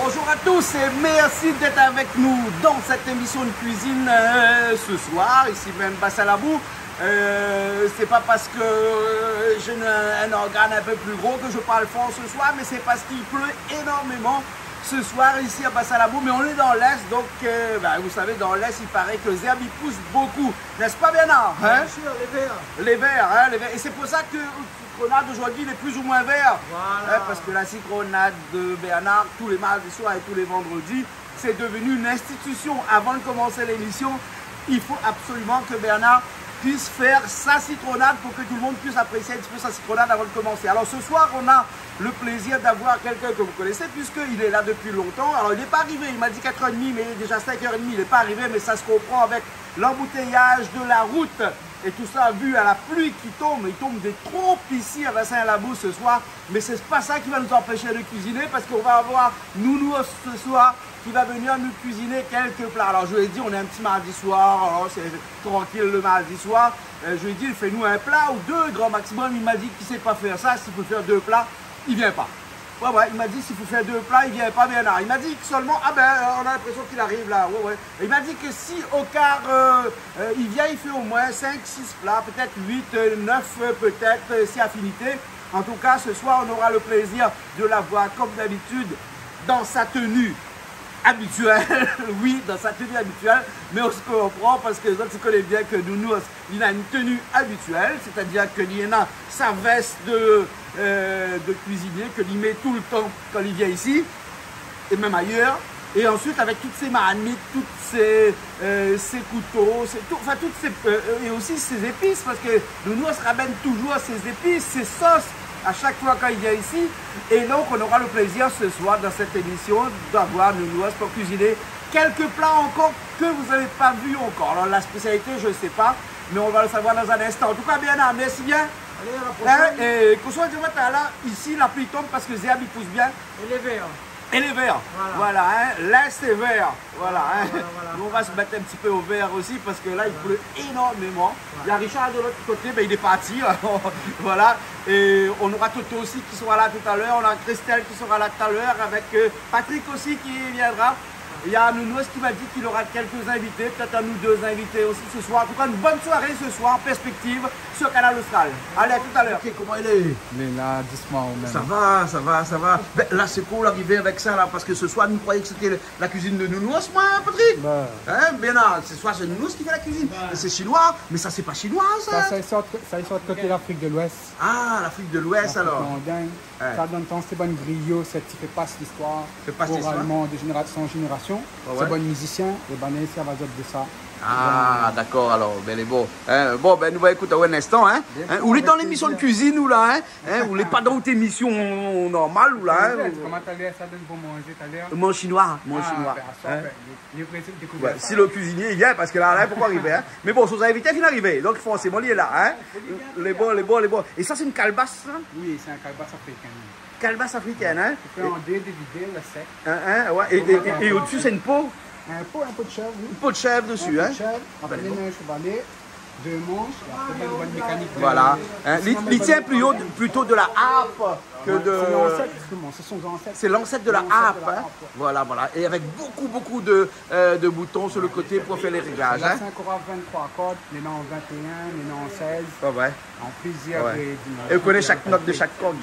Bonjour à tous et merci d'être avec nous dans cette émission de cuisine ce soir, ici même Bassalabou. C'est pas parce que j'ai un organe un peu plus gros que je parle fort ce soir, mais c'est parce qu'il pleut énormément ce soir ici à Bassalabou. Mais on est dans l'Est, donc vous savez, dans l'Est, il paraît que les herbes ils poussent beaucoup. N'est-ce pas, Bernard? Bien sûr, les verts. Les verts, hein, les verts. Et c'est pour ça que le citronnade aujourd'hui il est plus ou moins vert. Voilà. Parce que la citronnade de Bernard, tous les mardis soirs et tous les vendredis, c'est devenu une institution. Avant de commencer l'émission, il faut absolument que Bernard puisse faire sa citronnade pour que tout le monde puisse apprécier un petit peu sa citronnade avant de commencer. Alors ce soir, on a le plaisir d'avoir quelqu'un que vous connaissez puisqu'il est là depuis longtemps. Alors il n'est pas arrivé, il m'a dit 4h30, mais il est déjà 5h30, il n'est pas arrivé, mais ça se comprend avec l'embouteillage de la route et tout ça vu à la pluie qui tombe. Il tombe des trompes ici à Bassin-Labou ce soir, mais c'est pas ça qui va nous empêcher de cuisiner parce qu'on va avoir Nounou ce soir qui va venir nous cuisiner quelques plats. Alors je lui ai dit, on est un petit mardi soir, alors c'est tranquille le mardi soir. Je lui ai dit, fais-nous un plat ou deux grand maximum. Il m'a dit qu'il ne sait pas faire ça, s'il faut faire deux plats, il ne vient pas. Ouais, il m'a dit s'il faut faire deux plats, il vient pas bien là. Il m'a dit que seulement, on a l'impression qu'il arrive là. Et il m'a dit que si au quart, il vient, il fait au moins 5, 6 plats, peut-être 8, 9, peut-être, si affinité. En tout cas, ce soir, on aura le plaisir de la voir comme d'habitude dans sa tenue habituelle, oui, dans sa tenue habituelle, mais on se comprend parce que tu connais bien que Nounou, il a une tenue habituelle, c'est-à-dire qu'il a sa veste de cuisinier que il met tout le temps quand il vient ici, et même ailleurs, et ensuite avec toutes ses marmites, toutes ses couteaux, toutes ces, et aussi ses épices, parce que Nounou se ramène toujours ses épices, ses sauces, à chaque fois quand il vient ici. Et donc on aura le plaisir ce soir dans cette émission d'avoir Nounou pour cuisiner quelques plats encore que vous n'avez pas vu encore. Alors la spécialité je ne sais pas, mais on va le savoir dans un instant. En tout cas Bernard, merci bien. Allez, à la prochaine. Et qu'on soit là, ici la pluie tombe parce que Zéab il pousse bien. Et les verts. Et les verts, voilà, l'Est est vert, voilà. Nous, on va se mettre un petit peu au vert aussi parce que là il pleut énormément. Il y a Richard de l'autre côté, il est parti, voilà. Et on aura Toto aussi qui sera là tout à l'heure, on a Christelle qui sera là tout à l'heure avec Patrick aussi qui viendra. Il y a Nounou qui m'a dit qu'il aura quelques invités, peut-être à nous deux invités aussi ce soir. En tout cas, une bonne soirée ce soir en perspective sur Canal Austral. Allez, à tout à l'heure. Ok, comment il est? Mais là, doucement même. Ça va. Ben, là, c'est cool d'arriver avec ça, là, parce que ce soir, nous croyons que c'était la cuisine de Nounou, moi, Patrick. Hein, Bernard, ce soir, c'est Nounou qui fait la cuisine. C'est chinois, mais ça, c'est pas chinois, ça. Ça sort de côté de l'Afrique de l'Ouest. Ah, l'Afrique de l'Ouest, alors. Ça donne temps, c'est bonne griot, c'est qui fait passer l'histoire. Oralement, de génération en génération. C'est bon musicien, et ben, ça va de ça. Ah, d'accord, alors, ben, bon. Bon, ben, nous allons écouter un instant, hein. Vous êtes dans l'émission de cuisine, ou là, hein. Vous n'êtes pas dans votre émission normale, ou là, hein. Comment t'as l'air, ça donne pour manger, t'as l'air? Mon chinois. Si le cuisinier, il vient, parce que là, il ne peut pas arriver, hein. Mais bon, si vous invitez, il arrive. Donc, forcément, il est là, hein. Les bons. Et ça, c'est une calebasse, ça? Oui, c'est un calebasse africain. Calebasse africaine, hein. Tu peux en dévider, le sec. Et au-dessus, c'est une peau? Un pot de chèvre, oui. Une peau de chèvre dessus, hein. Après, les mains chevalées, deux manches, après, une bonne mécanique. Voilà. Il tient plutôt de la harpe que de... C'est l'ancêtre, justement, c'est son ancêtre. C'est l'ancêtre de la harpe, hein. Voilà. Et avec beaucoup de boutons sur le côté pour faire les réglages, hein. C'est encore 23 cordes, les noms 21, les noms 16. Pas vrai. En plusieurs Et vous connaissez chaque note de chaque corde.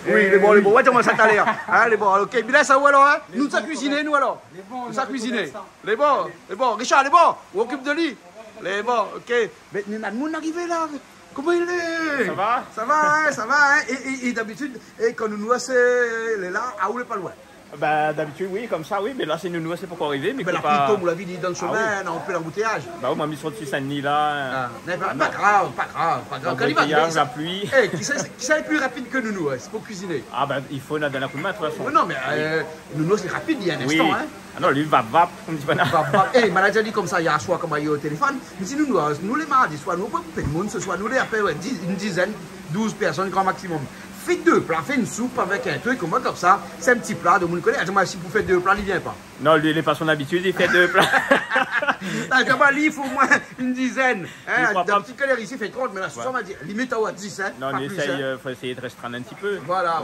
Oui, les bons. Ouais, comment ça t'a l'air? Hein, les bons. Ok, mais là, ça où alors, hein? Nous, ça cuisiner, nous alors? Nous, ça cuisiner. Les bons. Richard, les bons. On occupe de lui. Les bons, ok. Mais il y a monde arrivé là. Comment il est? Ça va, hein? Et d'habitude, quand nous c'est là, à où il est pas loin? Bah d'habitude oui, comme ça oui, mais là c'est Nounou, c'est pas encore arrivé. Mais la pluie tombe, vous l'avez dit dans le chemin, on fait l'embouteillage. Bah on m'a mis sur dessus Saint-Denis là. Pas grave. Quand il va la pluie. Qui c'est plus rapide que Nounou, c'est pour cuisiner? Ah bah il faut donner un coup de main de toute façon. Non mais Nounou c'est rapide, il y a un instant, hein. Ah non, lui va, comme dit Bernard. Il m'a déjà dit comme ça, il y a un soir, comme il y a au téléphone. Mais si nous les mardis, soit nous, peu de monde, ce soir, nous les appelons une dizaine, 12 personnes, grand maximum. Faites deux plats, faites une soupe avec un truc, comme ça, c'est un petit plat de mon collègue. Si vous faites deux plats, il ne vient pas. Non, lui, il n'est pas son habitude, il fait 2 plats. Il faut au moins une dizaine. Hein, dans petit calorie ici, il fait 30, mais là, on m'a dit, limite à 10. Hein, non, il faut essayer de restreindre un petit peu. Voilà.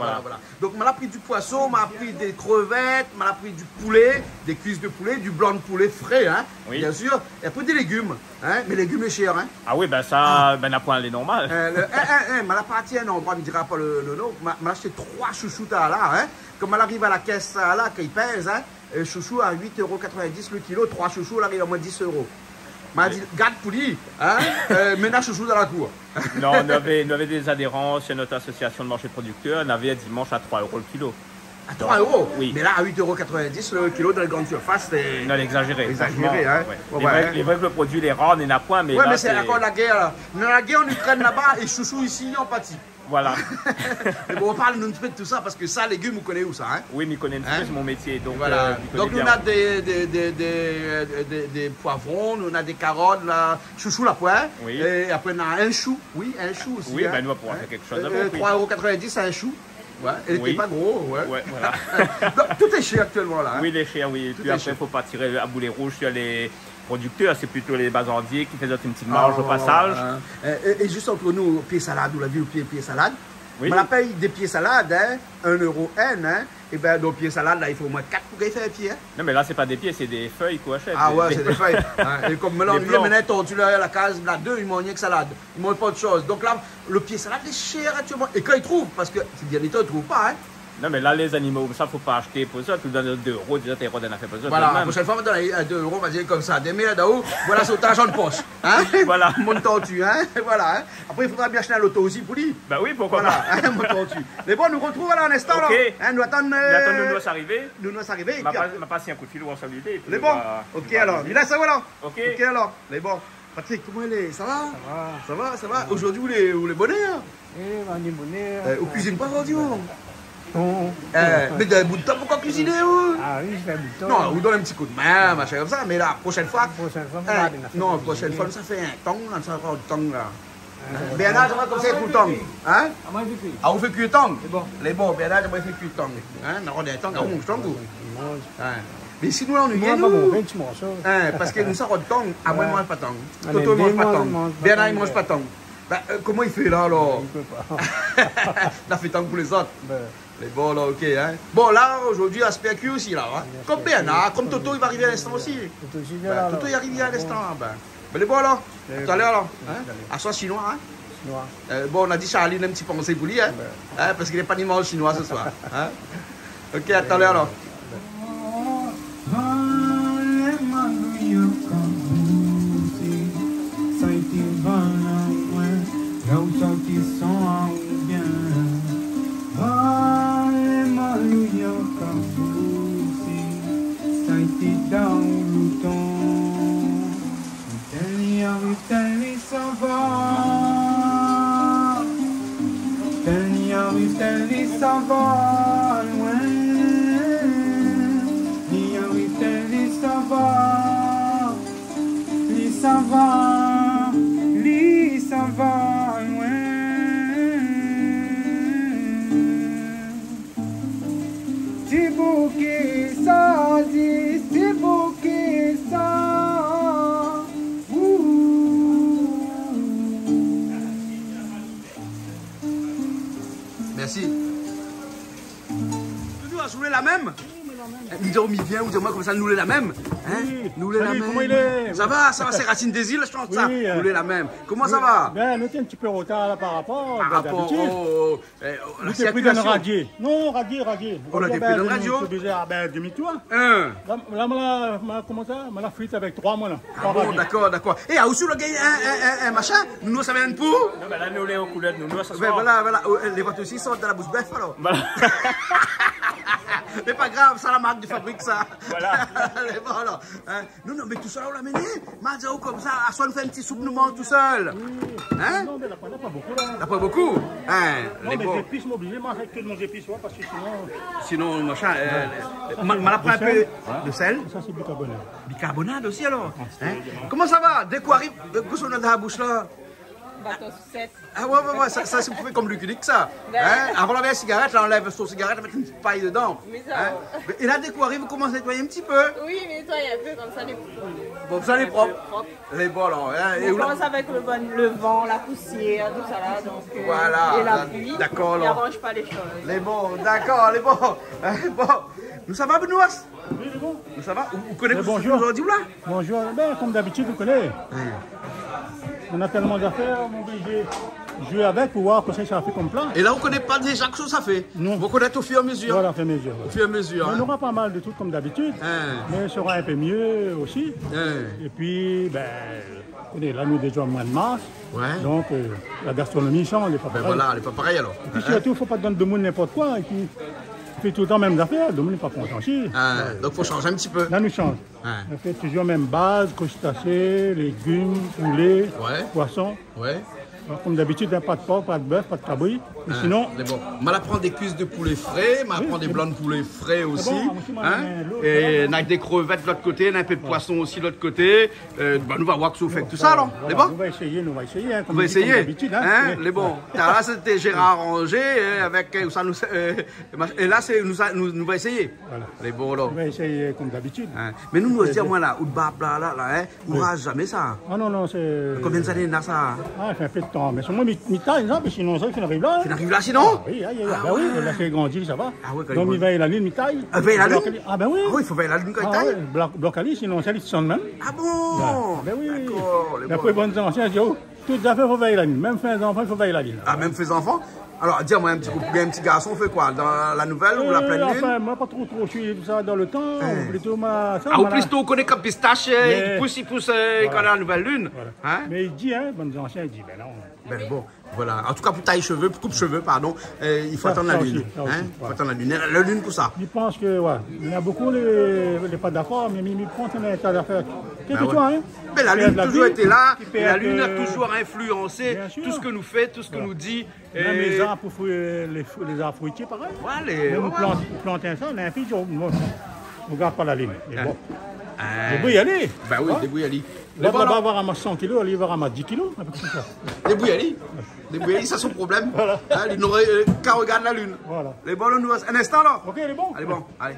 Donc, on m'a pris du poisson, on m'a pris des crevettes, on m'a pris du poulet, des cuisses de poulet, du blanc de poulet frais, hein, oui. Bien sûr. Et après des légumes. Hein, mais les légumes, c'est cher. Hein. Ah oui, ben ça, ben, n'a point les normal. Mais la partie, un endroit, il ne dira pas le nom. M'a acheté 3 chouchous là, hein. Comme elle arrive à la caisse là, qu'il pèse, hein. Chouchou à 8,90 € le kilo, 3 chouchous, elle arrive à moins 10 €. M'a dit, garde pour lui, hein, ménage chouchou dans la cour. Non, on avait des adhérents chez notre association de marché de producteurs, on avait dimanche à 3 € le kilo. À 3 €? Oui. Mais là, à 8,90 € le kilo dans les grandes surfaces, c'est... Non, exagéré. Exagéré, hein. Ouais. Les vrai que le produit, les rares, on n'en a point, mais ouais, là, mais c'est encore la guerre, là. Dans la guerre en Ukraine, là-bas, et chouchou ici, en pâtit. Voilà. Mais bon, on parle un petit peu de tout ça, parce que ça, légumes, vous connaissez où ça, hein? Oui, mais je connais un petit peu, c'est mon métier. Donc, voilà. Donc, nous, on a des poivrons, nous, on a des carottes, là, chouchou, la poire. Oui. Et après, on a un chou. Oui, un chou aussi. Oui, hein. ben, nous, on va pouvoir faire quelque chose avec. 3,90 € un chou. Ouais, et oui. Pas gros, ouais. Ouais, voilà. Donc, tout est cher actuellement, là. Hein. Oui, les chers, oui. Puis après, il ne faut pas tirer à boulet rouge sur les producteurs, c'est plutôt les bazardiers qui font une petite marge au passage. Et juste entre nous, pieds salade, on l'a vu, pieds salade. Oui. On la paye des pieds salades, hein, 1 € N, hein. Et bien, nos pieds salades, là, il faut au moins 4 pour faire un pied. Hein. Non, mais là, c'est pas des pieds, c'est des feuilles qu'on achète. Ah ouais, c'est des feuilles. Hein. Et comme maintenant, tu l'as à la case, là, 2, ils mangent rien que salade. Ils mangent pas autre chose. Donc là, le pied salade est cher actuellement. Et quand ils trouvent, parce que c'est bien étonnant, ils ne trouvent pas, hein. Non, mais là, les animaux, ça, il ne faut pas acheter pour ça. Tu donnes 2 €, déjà, tu as fait pour ça. Voilà, la prochaine fois, on va donner 2 €, on va dire comme ça. Des milliers d'euros, voilà, c'est au argent de poche. Hein? Voilà. Mon tortue, hein? Voilà. Hein? Après, il faudra bien acheter un loto aussi pour lui. Bah oui, pourquoi voilà, pas. Hein, mon tortue. Mais bon, nous retrouvons là un instant. Okay. Là. Hein, nous attendons. Nous doit s'arriver. Nous doit s'arriver. M'a passé un coup de fil ou en saluer. Les bons. Ok, alors. Il a ça, voilà. Ok, alors. Les bons. Patrick, comment il est? Ça va? Ça va. Aujourd'hui, où les bonnets? Oui, on est bonnet. Au cuisine pas aujourd'hui. Mais d'un bout de temps, pourquoi cuisiner? Ah oui, je fais un bout de temps. Non, on vous donne un petit coup de main, machin comme ça, mais la prochaine fois. Non, la prochaine fois, ça fait un tong, ça fera du tong là. Bernard, j'aimerais comme ça pour le tong. Hein? Ah, vous faites cuire le tong? Les bons, Bernard, j'aimerais faire cuire le tong. Hein? On a un tong, on mange tong. Mais si nous, là, on nous vient, nous. Parce que nous, ça, on tong, à moi, il ne mange pas tong. Toto, il ne mange pas tong. Bernard, il ne mange pas tong. Comment il fait là, alors? Il ne peut pas. Il a fait tong pour les autres. Les bons là, ok. Hein. Bon, là, aujourd'hui, aspect cuit aussi, là. Hein. Comme Bernard, comme Toto, il va arriver à l'instant aussi. Toto, il arrive à l'instant. Ben, les bons là, tout à l'heure, là. Hein. À soi chinois, hein. Bon, on a dit Charlie, un petit pensée pour lui, hein. Hein, parce qu'il n'est pas ni mal chinois ce soir. Hein. Ok, à tout à l'heure, là. Ça va loin, il arrive tel ça va, ça va loin. C'est beau que ça dit, c'est beau que ça. Merci. Nous la même. Guillaume, il vient, vous dites moi comme ça, nous la même. Hein? Nous la même. Comment il est? Ça va, c'est Racine des îles, je pense ça. Nous la même. Comment ça va? Ben, nous sommes un petit peu en retard là, par rapport à la circulation. Radier. Non, radier. On a des plus de radio? Ben, demi-tour. Là, comment ça? On a fuite avec 3 mois là. Ah bon, d'accord. Et à aussi, le gars, un machin, nous savons un peu. Non, mais là, nous les en couleur, nous ça ben, voilà. Les voitures aussi sortent de la bouche bœuf alors. Mais pas grave, ça la marque de fabrique ça. Voilà. Voilà. Hein? Non, mais tout ça on l'a mené. Mazao comme ça, à soi on fait un petit soupe, nous mange tout seul. Hein? Non, mais là, pas beaucoup là. Pas beaucoup? Hein? Non, mais des épices, m'oblige, manger que de nos épices, parce que sinon. Sinon, machin. On a pris un peu de sel. Ça, c'est bicarbonate. Bicarbonate aussi alors? Hein? Comment ça va? Dès qu'on arrive, qu'est-ce qu'on a dans la bouche là? bâton sucette. Ah ouais, ça c'est pour faire comme Luc dit que ça. Hein? Avant la cigarette, là, on enlève son cigarette, on met une petite paille dedans. Mais ça, hein? Et là, dès qu'on arrive, vous commencez à nettoyer un petit peu. oui, mais nettoyer un peu, comme ça, les Bon, ça les propre. Les bon, alors. Hein? On commence avec le vent, la poussière, tout ça là, donc, voilà. et la pluie. D'accord, et arrange pas les choses. Les bons, d'accord, les bons. Bon, nous ça va, Benoît? Oui, c'est bon. Nous ça va? Vous connaissez bonjour. aujourd'hui ou là? Bonjour. Ben, comme d'habitude, vous connaissez. On a tellement d'affaires, on est obligé de jouer avec pour voir ce que ça fait comme plan. Et là, on ne connaît pas déjà ce que ça fait? Non. Vous connaissez au fur et à mesure? Voilà, au fur et à mesure. Au fur et à mesure. On aura pas mal de trucs comme d'habitude, mais ça sera un peu mieux aussi. Et puis, ben, vous connaissez, là, nous déjà au mois de mars. Donc, la gastronomie change, elle n'est pas pareille. Voilà, elle n'est pas pareille alors. Et puis surtout, il ne faut pas donner de monde n'importe quoi. Et puis, on fait tout le temps même affaires, le monde n'est pas content. Donc, il faut changer un petit peu. Là, nous change. On fait toujours même base, crustacés, légumes, poulet, poissons. Alors, comme d'habitude, pas de porc, pas de bœuf, pas de cabri. Mais sinon. Bon. On va prendre des cuisses de poulet frais, on va prendre des blancs de poulet frais aussi. Bon, et on a des crevettes de l'autre côté, on a un peu de poisson aussi de l'autre côté. Nous va voir que ça fait tout ça, alors. Les bons? On va essayer. Hein, on va essayer. Les bons. Là, c'était Gérard Ranger avec ça nous. Et là, nous va essayer. Voilà. Les bons, là. On va essayer comme d'habitude. Mais nous aussi, moi, là, ou de bas, là, on ne rase jamais ça. Ah non, c'est. Combien d'années on a ça? Ah, ça fait un peu de temps. Mais sur moi, mi taille, mais sinon, ça, il arrive là. Il arrive là, sinon? Oui, là, c'est grandi, ça va. Donc, il veille la ligne, mi taille. Veille la ligne? Ah, ben oui. Ah oui, il faut veiller la ligne quand il taille. Bloc à sinon, ça, il se sent même. Ah bon? Ben oui. D'accord. Après, bonnes anciens, je dis, oh, toutes les affaires, il faut veiller la ligne. Même faire des enfants, il faut veiller la ligne. Ah, même faire des enfants? Alors, dis-moi, un petit garçon, on fait quoi? Dans la nouvelle ou la pleine lune? Enfin, moi, pas trop, je suis ça dans le temps. Plutôt, ou plutôt, on connaît comme pistache, il pousse quand il y a la nouvelle lune. Mais il dit, bonnes anciens, il dit, ben non. Ben bon, voilà. En tout cas, pour taille cheveux, pour coupe cheveux, pardon, il faut attendre la lune. Il faut attendre la lune. La lune pour ça. Je pense que, il y a beaucoup les pas d'affaires, mais il prend un tas d'affaires. Qu'est-ce que toi, hein? Mais la lune a toujours été là, et la lune a toujours influencé tout ce que nous fait, tout ce que nous dit. Même les arbres, les arbres fruitiers, pareil. Même planter ça, on a un fil, on ne garde pas la ligne. Bon. Débrouille aller. Ben oui, débrouille aller. Là, on va avoir à 100 kilos, il va avoir à 10 kilos. Débrouille aller. Débrouille aller, ça c'est son problème. Voilà. Il n'aurait qu'à regarder la lune. Voilà. Les bons, nous, un instant là. Ok, les bons. Allez, bon, allez.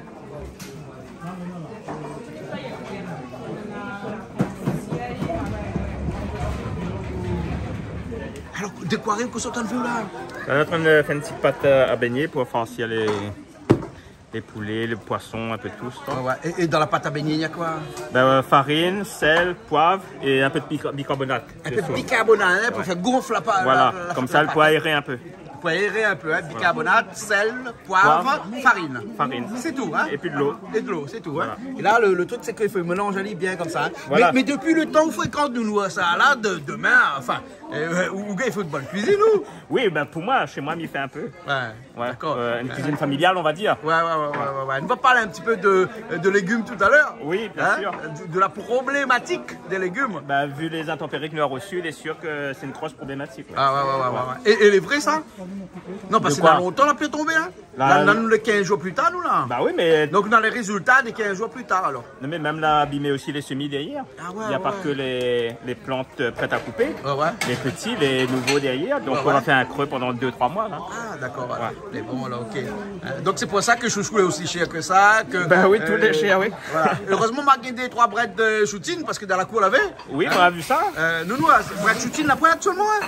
Alors, de quoi arrive que ça t'en veut là? On est en train de faire une petite pâte à baigner pour faire aussi les poulets, les poissons, un peu de tout. Et dans la pâte à baigner, il y a quoi? Farine, sel, poivre et un peu de bicarbonate. Un peu de bicarbonate pour faire gonfler la pâte. Voilà, comme ça, elle peut aérer un peu. Pour aérer un peu, bicarbonate, sel, poivre, farine. C'est tout, hein? Et puis de l'eau. Et de l'eau, c'est tout, hein? Et là, le truc, c'est qu'il faut mélanger bien comme ça. Voilà. Mais depuis le temps, on fréquente nous ça, là, demain, enfin, il faut de bonne cuisine, nous. Oui, ben pour moi, chez moi, m'y fait un peu. Ouais, d'accord. Une cuisine familiale, on va dire. Ouais. On va parler un petit peu de légumes tout à l'heure. Oui, bien sûr. De la problématique des légumes. Ben, vu les intempéries que nous avons reçues, il est sûr que c'est une grosse problématique. Ouais. Et les vrais, ça? Non, parce que dans longtemps, la pluie est tombée, hein? Là, nous, les 15 jours plus tard, nous, là. Bah oui, mais. Donc, on a les résultats des 15 jours plus tard, alors. Non, mais même là, abîmé aussi les semis derrière. Il n'y a pas que les plantes prêtes à couper. Les petits, les nouveaux derrière. Donc, on va faire un creux pendant 2-3 mois, là. Ah, d'accord. Mais bon, alors, ok. Donc, c'est pour ça que chouchou est aussi cher que ça. Ben oui, tout est cher, oui. Voilà. Heureusement, on a gagné 3 brettes de choutine, parce que dans la cour, on l'avait. Oui, on a vu ça. Nous, brettes de choutine, la pointe actuellement, hein?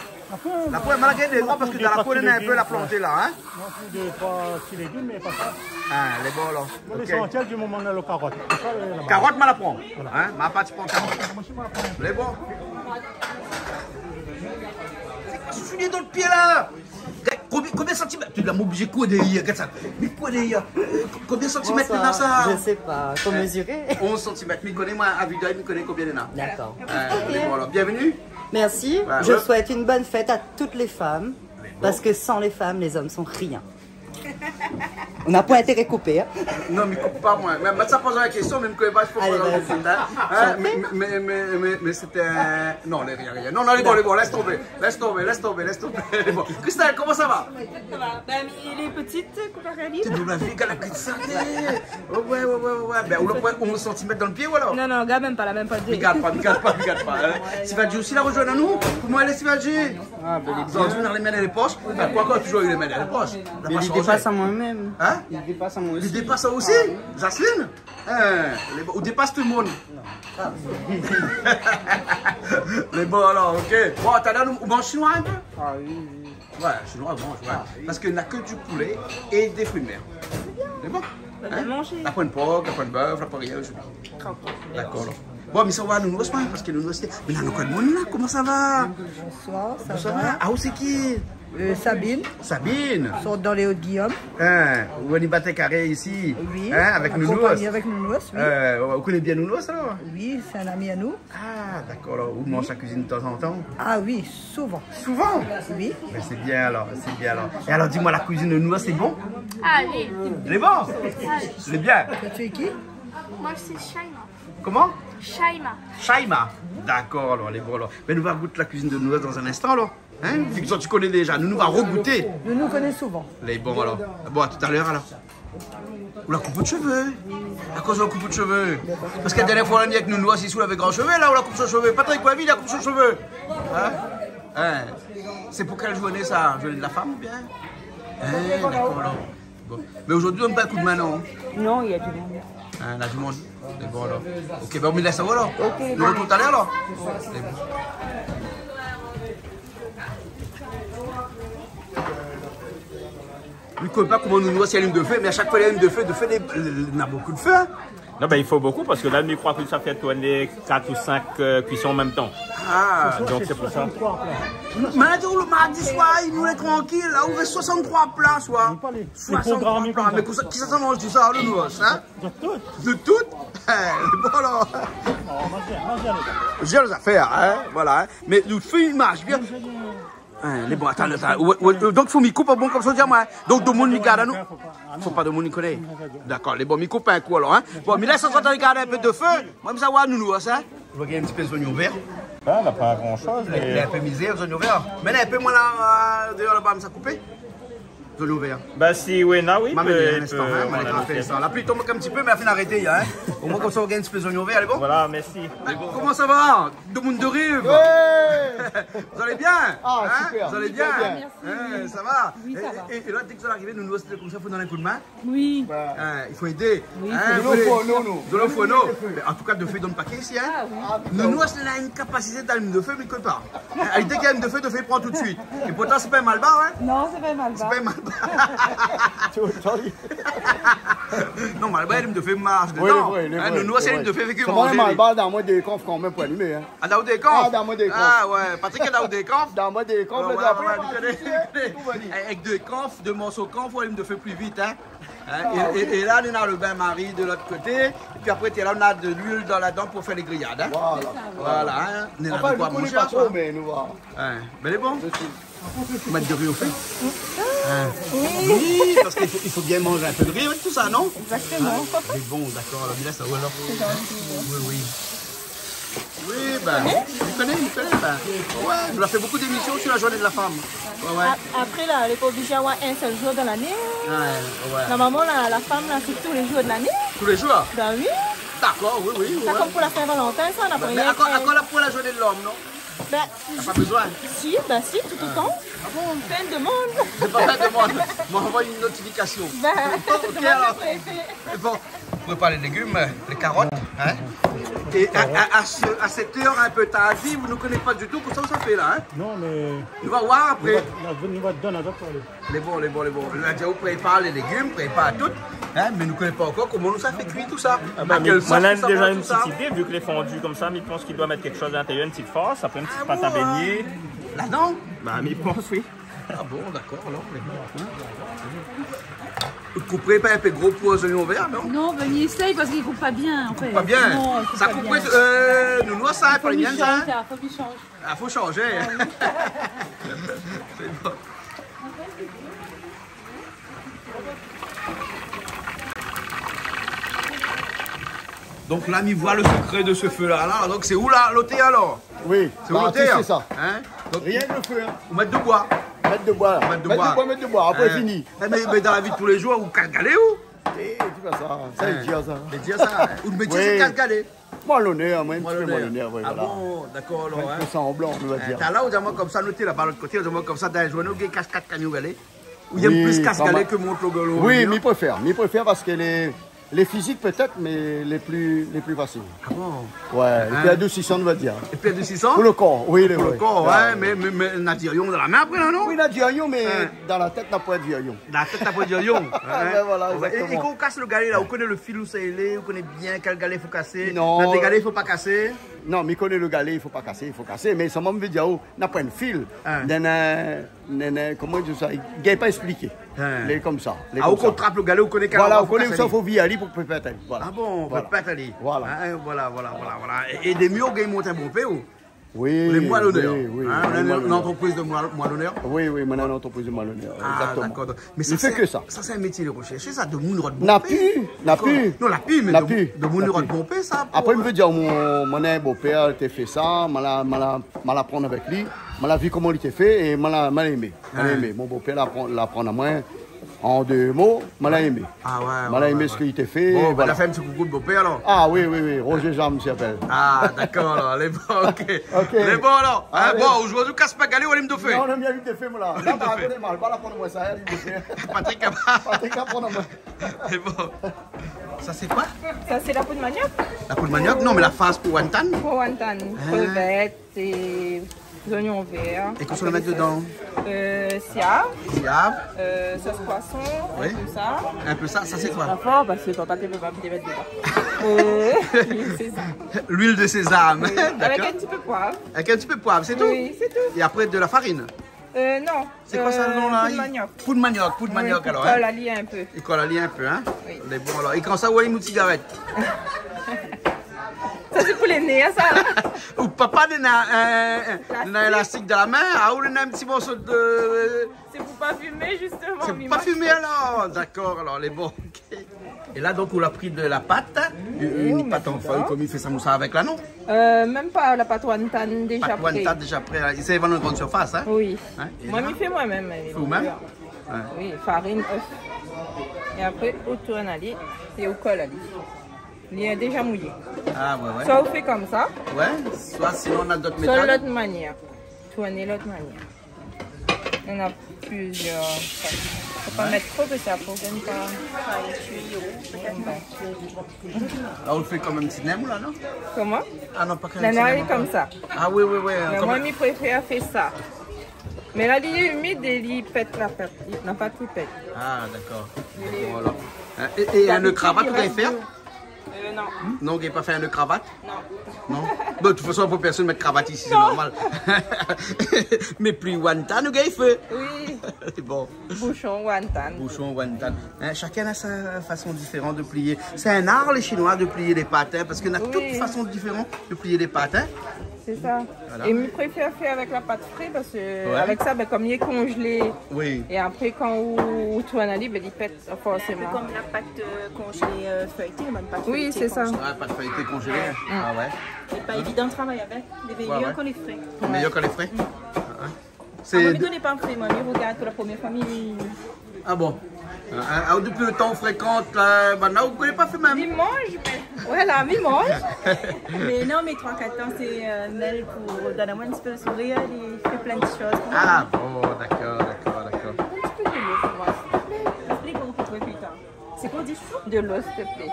La pointe, on a gagné des 3 parce que dans la cour, on a un peu la plantée, là, hein? Non, plus de 3 petits légumes, mais pas ça. Ah, les bons, là. L'essentiel du moment, on a le carotte. Carotte, je la prends. Hein? Ma pâte, je prends carotte. Les bons. C'est fini dans le pied, là. Combien de centimètres? Tu l'as obligé quoi derrière? Regarde ça. Mais quoi derrière? Combien de centimètres dans ça? Je sais pas. Faut mesurer. 11 cm. Mais connais moi à vue d'œil, mais connais combien il y en a? D'accord. Voilà. Bienvenue. Merci. Je souhaite une bonne fête à toutes les femmes. Parce que sans les femmes, les hommes sont rien. On n'a pas intérêt à couper. Hein. Non, mais coupe pas moi. Mais ça pose la question, même que je ne peux pas mais c'était... Non, rien. Non, les bons, laisse tomber. Laisse tomber. Bon. Christelle, comment ça va? Ça va. Ben, les petites, comparées. Tu nous la vie, la petite santé. Ouais. Ben, on me centimètre dans le pied ou alors? Non, regarde même pas. Regarde pas. Sivadji aussi la rejoint à nous? Comment elle est Sivadji? Ah, ben, Aujourd'hui, on a les mains dans les poches. Quoi qu'on a toujours eu les mains dans les poches. il dépasse à moi-même. Hein? Il dépasse à moi aussi. Il dépasse ça aussi? Jacqueline? Ou dépasse tout le monde? Les bons alors, ok. Bon, t'as là, on mange chinois un peu? Ah oui. Ouais, chinois, on mange, ouais. Parce qu'il n'y a que du poulet et des fruits de mer. C'est bon? La pointe de porc, la pointe de bœuf, la poirier, je sais pas. D'accord, alors. Bon, mais ça va, nous aussi, parce que nous aussi. Mais là, nous, quoi de monde là? Comment ça va? Bonsoir, Ça va? Ah, où c'est qui? Sabine, Sabine. sont dans les Hauts-de-Guillaume. Vous venez battre carré ici? Oui. Avec Nounous? Accompagné avec Nounous, oui. Vous connaissez bien Nounous alors? Oui, c'est un ami à nous. Ah, d'accord, alors vous mangez la cuisine de temps en temps? Ah oui, souvent. Souvent? Oui. Mais c'est bien alors. Et alors dis-moi, la cuisine de Nounous, c'est bon? Allez. Il est bon? C'est bien. Tu es qui? Moi, c'est Shaima. Comment? Shaima. D'accord, alors, les bons alors. Mais nous allons goûter la cuisine de Nounous dans un instant alors. Hein? Vu que tu connais déjà, nous allons regoûter. Nous connaissons souvent. Les bons alors. Bon, à tout à l'heure alors. Ou la coupe de cheveux. À cause de la coupe de cheveux. Parce que la dernière fois, on a dit avec Nounous ici, on avait grand cheveux, là, on la coupe de cheveux. Patrick, quoi, il a coupe de cheveux. Hein? C'est pour quelle journée ça? Journée de la femme ou bien? D'accord alors. Bon. Mais aujourd'hui, on ne met pas le coup de main, non? Non, il y a du monde. Il y a du monde. C'est bon alors. Ok, ben on me laisse ça alors. Nous retrouvons tout à l'heure alors. C'est bon. Je ne connais pas comment nous il y a une de feu, mais à chaque fois, il y a une de feu, il y a beaucoup de feu. Hein? Non, ben il faut beaucoup parce que là, je crois que ça fait tourner 4 ou 5 cuissons en même temps. Ah, donc c'est pour ça. Mais le mardi soir, il nous est tranquille, là, on fait 63 plats, soit. 63 plats. Mais qui ça mange tout ça, le nous, hein? De toutes. De toutes? Bon alors. J'ai les affaires, hein, voilà. Hein. Mais le film marche bien. Les bons, attends. Donc, il faut m'y couper bon comme ça, dire moi. Donc, de monde, il garde à nous. Faut pas de monde, il connaît. D'accord, les bons, m'y couper un coup alors, hein. Bon, mais laisse on s'entend regarder un peu de feu. Moi, je savoir, nous, ça. Je vois qu'il y a un petit peu d'oignons verts. Ah, on n'a pas grand chose. Il est un peu misé, les oignons verts. Mais là, un peu moins là, dehors là-bas, ça coupé. De l'ouvert. Bah si oui, non, oui. La pluie tombe un petit peu, mais elle a fait arrêter. Hein. Au moins comme ça, on gagne un petit peu d'oignons verts, elle est bon? Voilà, merci. Comment ça va? De monde de rive. Vous allez bien? Ah, super. Vous allez bien? Merci. Ça va? Oui, ça va. Et là, dès que vous arrivez, nous comme ça, il faut donner un coup de main. Oui. Il faut aider. Oui, de l'eau fourneau. En tout cas, de feu, il donne pas ici. Hein. Nous, on a une capacité d'allume de feu, mais quelque part. Dès qu'il y a une de feu, il prend tout de suite. Et pourtant, c'est pas un malbar. Hein. Non, c'est pas mal. C'est pas un malbar. Non, malbar, il me fait marche dedans. Nous, c'est une de feu avec manger. C'est malbar dans moi des confs quand même pour allumer. Hein. Ah, dans des confs? Ah, dans moi des confs. Ah, ouais. Patrick est dans des confs? Dans moi des confs, les avec deux confs, deux morceaux confs, il me fait plus vite. Hein. Et là, on a le bain-marie de l'autre côté. Et puis après, là, on a de l'huile dans la dent pour faire les grillades. Hein. Voilà. Hein. On a de quoi manger à soi. Mais nous voilà. Mais c'est bon. Faut mettre de riz au fait. Oui, parce qu'il faut bien manger un peu de riz avec tout ça, non? Exactement. C'est bon, d'accord. Alors, laisse ça où alors? Oui. Oui, ben, il connaît, ben. Ouais, je leur fais beaucoup d'émissions sur la journée de la femme. Ouais. Après, là, elle n'est pas obligée d'avoir un seul jour dans l'année. Ouais. Normalement, la femme, là, c'est tous les jours de l'année. Tous les jours? Ben oui. D'accord, oui. Ça comme pour la Saint-Valentin, ça, on n'a pas rien. Mais à quoi pour la journée de l'homme, non? Ben, pas besoin? Si, tout autant. Ah bon, on fait une demande. C'est pas une demande, m'envoie une notification. Ben, ok, alors. Bon, on prépare les légumes, les carottes, hein. Et à cette heure un peu tardive, vous ne connaissez pas du tout comment ça fait là, hein? Non, mais... On va voir après. On va te donner un autre. Les bons. Là, déjà, vous préparez les légumes, prépare tout, hein, mais nous ne connaissons pas encore comment nous ça fait cuire tout ça. Ah bah, moi, là, déjà une petite idée, vu que les fondus comme ça, mais il pense qu'il doit mettre quelque chose à l'intérieur, une petite farce, après une petite pâte à baigner. Là-dedans? Bah, mais il pense, oui. Ah bon, d'accord, alors. Vous ne couperez pas un peu gros pour les oignons verts, non? Non, ben il essaye parce qu'il ne coupe pas bien, en fait. Pas bien? Non, ça coupe bien. Nous noix, ça, il faut bien ça. Faut qu'il change. Ah, faut changer. C'est bon. Donc l'ami voit le secret de ce feu-là. Là. Donc c'est où là, l'hôtel alors? Oui, c'est où l'hôtel? C'est ça. Hein? Donc, rien que le feu. Hein. Ou mettre de bois. Mettre de bois. Mettre de bois. Après fini. Mais dans la vie de tous les jours, vous calgalez où? Eh, tu fais ça. Ça, il dit ça. Il dit ça. Ou le métier, c'est calgalé. Moi, l'honneur, moi, un petit peu l'honneur. Ah bon, d'accord. Alors, hein. Ça en blanc, on va dire. T'as là, où comme ça, noté là-bas, l'autre côté, comme ça, dans les journaux, il y a casse-4 cagnou galé. Ou il y a plus casse-galé que montre le golo. Oui, m'y préfère. M'y préfère parce que les physiques peut-être, mais les plus faciles. Ah bon? Ouais, les plus adoucissants, on va dire. Les plus adoucissants? Pour le corps, oui. Pour le corps, ouais, mais on a dit dans la main après, non? Oui, on a dit mais dans la tête, on n'a pas dit Dans la tête, on n'a pas dit Voilà, exactement. Et quand on casse le galet, là, on connaît le fil où c'est ailé, on connaît bien quel galet il faut casser. Non. Dans des galets, il ne faut pas casser. Non, mais connaît le galet, il ne faut pas casser, mais ça m'a veut dire, on n'a pas un fil. Comment dire ça? Il n'a pas expliqué. Les comme ça. Ah, on trappe le galet, on connaît qu'à voilà, on connaît ça, il faut vivre aller pour préparer. Voilà. Ah bon, pour préparer. Voilà. Voilà. Et des murs, ils montent un bon peu ou? Oui. Les moellonneurs. Oui. Une entreprise de moellonneurs? Oui, moi, j'ai une entreprise de moellonneurs. Ah, d'accord. Mais ça, fait que ça. Ça, c'est un métier de recherche. C'est ça, de mouleur de N'a plus. Non, la pu, mais de mouleur de pomper, ça. Après, je veux dire, mon beau-père t'a fait ça, m'a l'apprendre avec lui, m'a vu comment il t'a fait et m'a aimé. Mon beau-père l'apprendre à moi. En 2 mots, m'a aimé. Ah ouais. M'a aimé ce qu'il t'a fait. Bon, voilà. Elle a fait un petit coucou de beau-père alors. Ah oui, Roger Jean s'appelle. Ah d'accord alors, les bons, ok. Les bons alors. Bon, aujourd'hui, casse pas galé ou elle me de fait. Non, on aime bien lui de fait, moi là. Là, bah, on mal, pas la prendre moi ça, lui de fait. Patrick a prendre moi. Les bons. Ça c'est quoi? Ça c'est la peau de manioc. La peau de manioc? Non, mais la face pour wonton. Pour wonton, crevettes et oignons verts. Et qu'est-ce qu'on va mettre dedans? Siave. Sauce poisson, oui. Un peu ça. Ça c'est quoi? Fort parce que papa ne peut pas me mettre dedans. L'huile de sésame. L'huile de sésame. Oui. Avec un petit peu de poivre. Avec un petit peu de poivre, c'est tout? Oui, c'est tout. Et après de la farine? Non. C'est quoi ça le nom là? Poudre de manioc. Poudre de manioc alors. Il colle à lier un peu. Il colle à lier un peu, hein? Oui. Les bons alors. Et quand ça, où est une cigarette? Ça c'est pour les nez, ça. Ou papa a un élastique dans la main, ou il a un petit morceau de... C'est pour pas fumer justement. C'est pour pas fumer alors. D'accord, alors les bons. Okay. Et là donc on a pris de la pâte, une pâte en feuille comme il fait ça moussa avec là, non? Même pas la pâte wonton déjà prête. Wonton déjà prêt. C'est vraiment une grande surface, hein? Oui. Hein? Moi je fais moi-même. Vous-même? Ouais. Oui, farine, œuf. Et après on tourne à lit et on colle à lit. Il est déjà mouillé. Ah ouais. Soit on fait comme ça. Ouais. Soit sinon on a d'autres méthodes. Soit l'autre manière. Tourner l'autre manière. Il y en a plusieurs. Il ne faut pas mettre trop de ça pour ne pas là on le fait comme un petit nem là, non? Comment? Ah non, pas la naille comme ça. Ah oui. Moi je préfère faire ça. Mais là, il est humide et il pète la pâte. Il n'a pas tout pète. Ah d'accord. Voilà. Et un cravate, vous allez faire? Non. Non, vous n'avez pas fait un nœud cravate? Non. Bon, de toute façon, pour personne mettre cravate ici, c'est normal. Mais plus wonton, vous avez fait? Oui. C'est bon. Bouchon wonton. Hein, chacun a sa façon différente de plier. C'est un art, les Chinois, de plier les pâtes, hein, parce qu'il y a toutes façons différentes de plier les pâtes. Hein. C'est ça. Voilà. Et je préfère faire avec la pâte fraîche parce que avec ça, comme il est congelé, et après quand on tourne à l'île, il pète forcément. Comme la pâte congelée feuilletée, même pâte oui, c'est ça. Ah, pâte feuilletée congelée. Ah ouais. C'est pas évident de travailler avec. Les meilleurs qu'on les frais. Les meilleurs qu'on les frais. Moi, je ne pas frais, moi, je regarde pour la première famille. Ah bon? Depuis le temps fréquente, maintenant vous ne pouvez pas faire même. Il mange, voilà, il mange. Mais non, mais 3-4 ans, c'est Mel pour donner moi un petit peu de sourire, il fait plein de choses. Ah bon, d'accord. Explique-moi pour toi plus tard. C'est quoi du chou? De l'eau, s'il te plaît.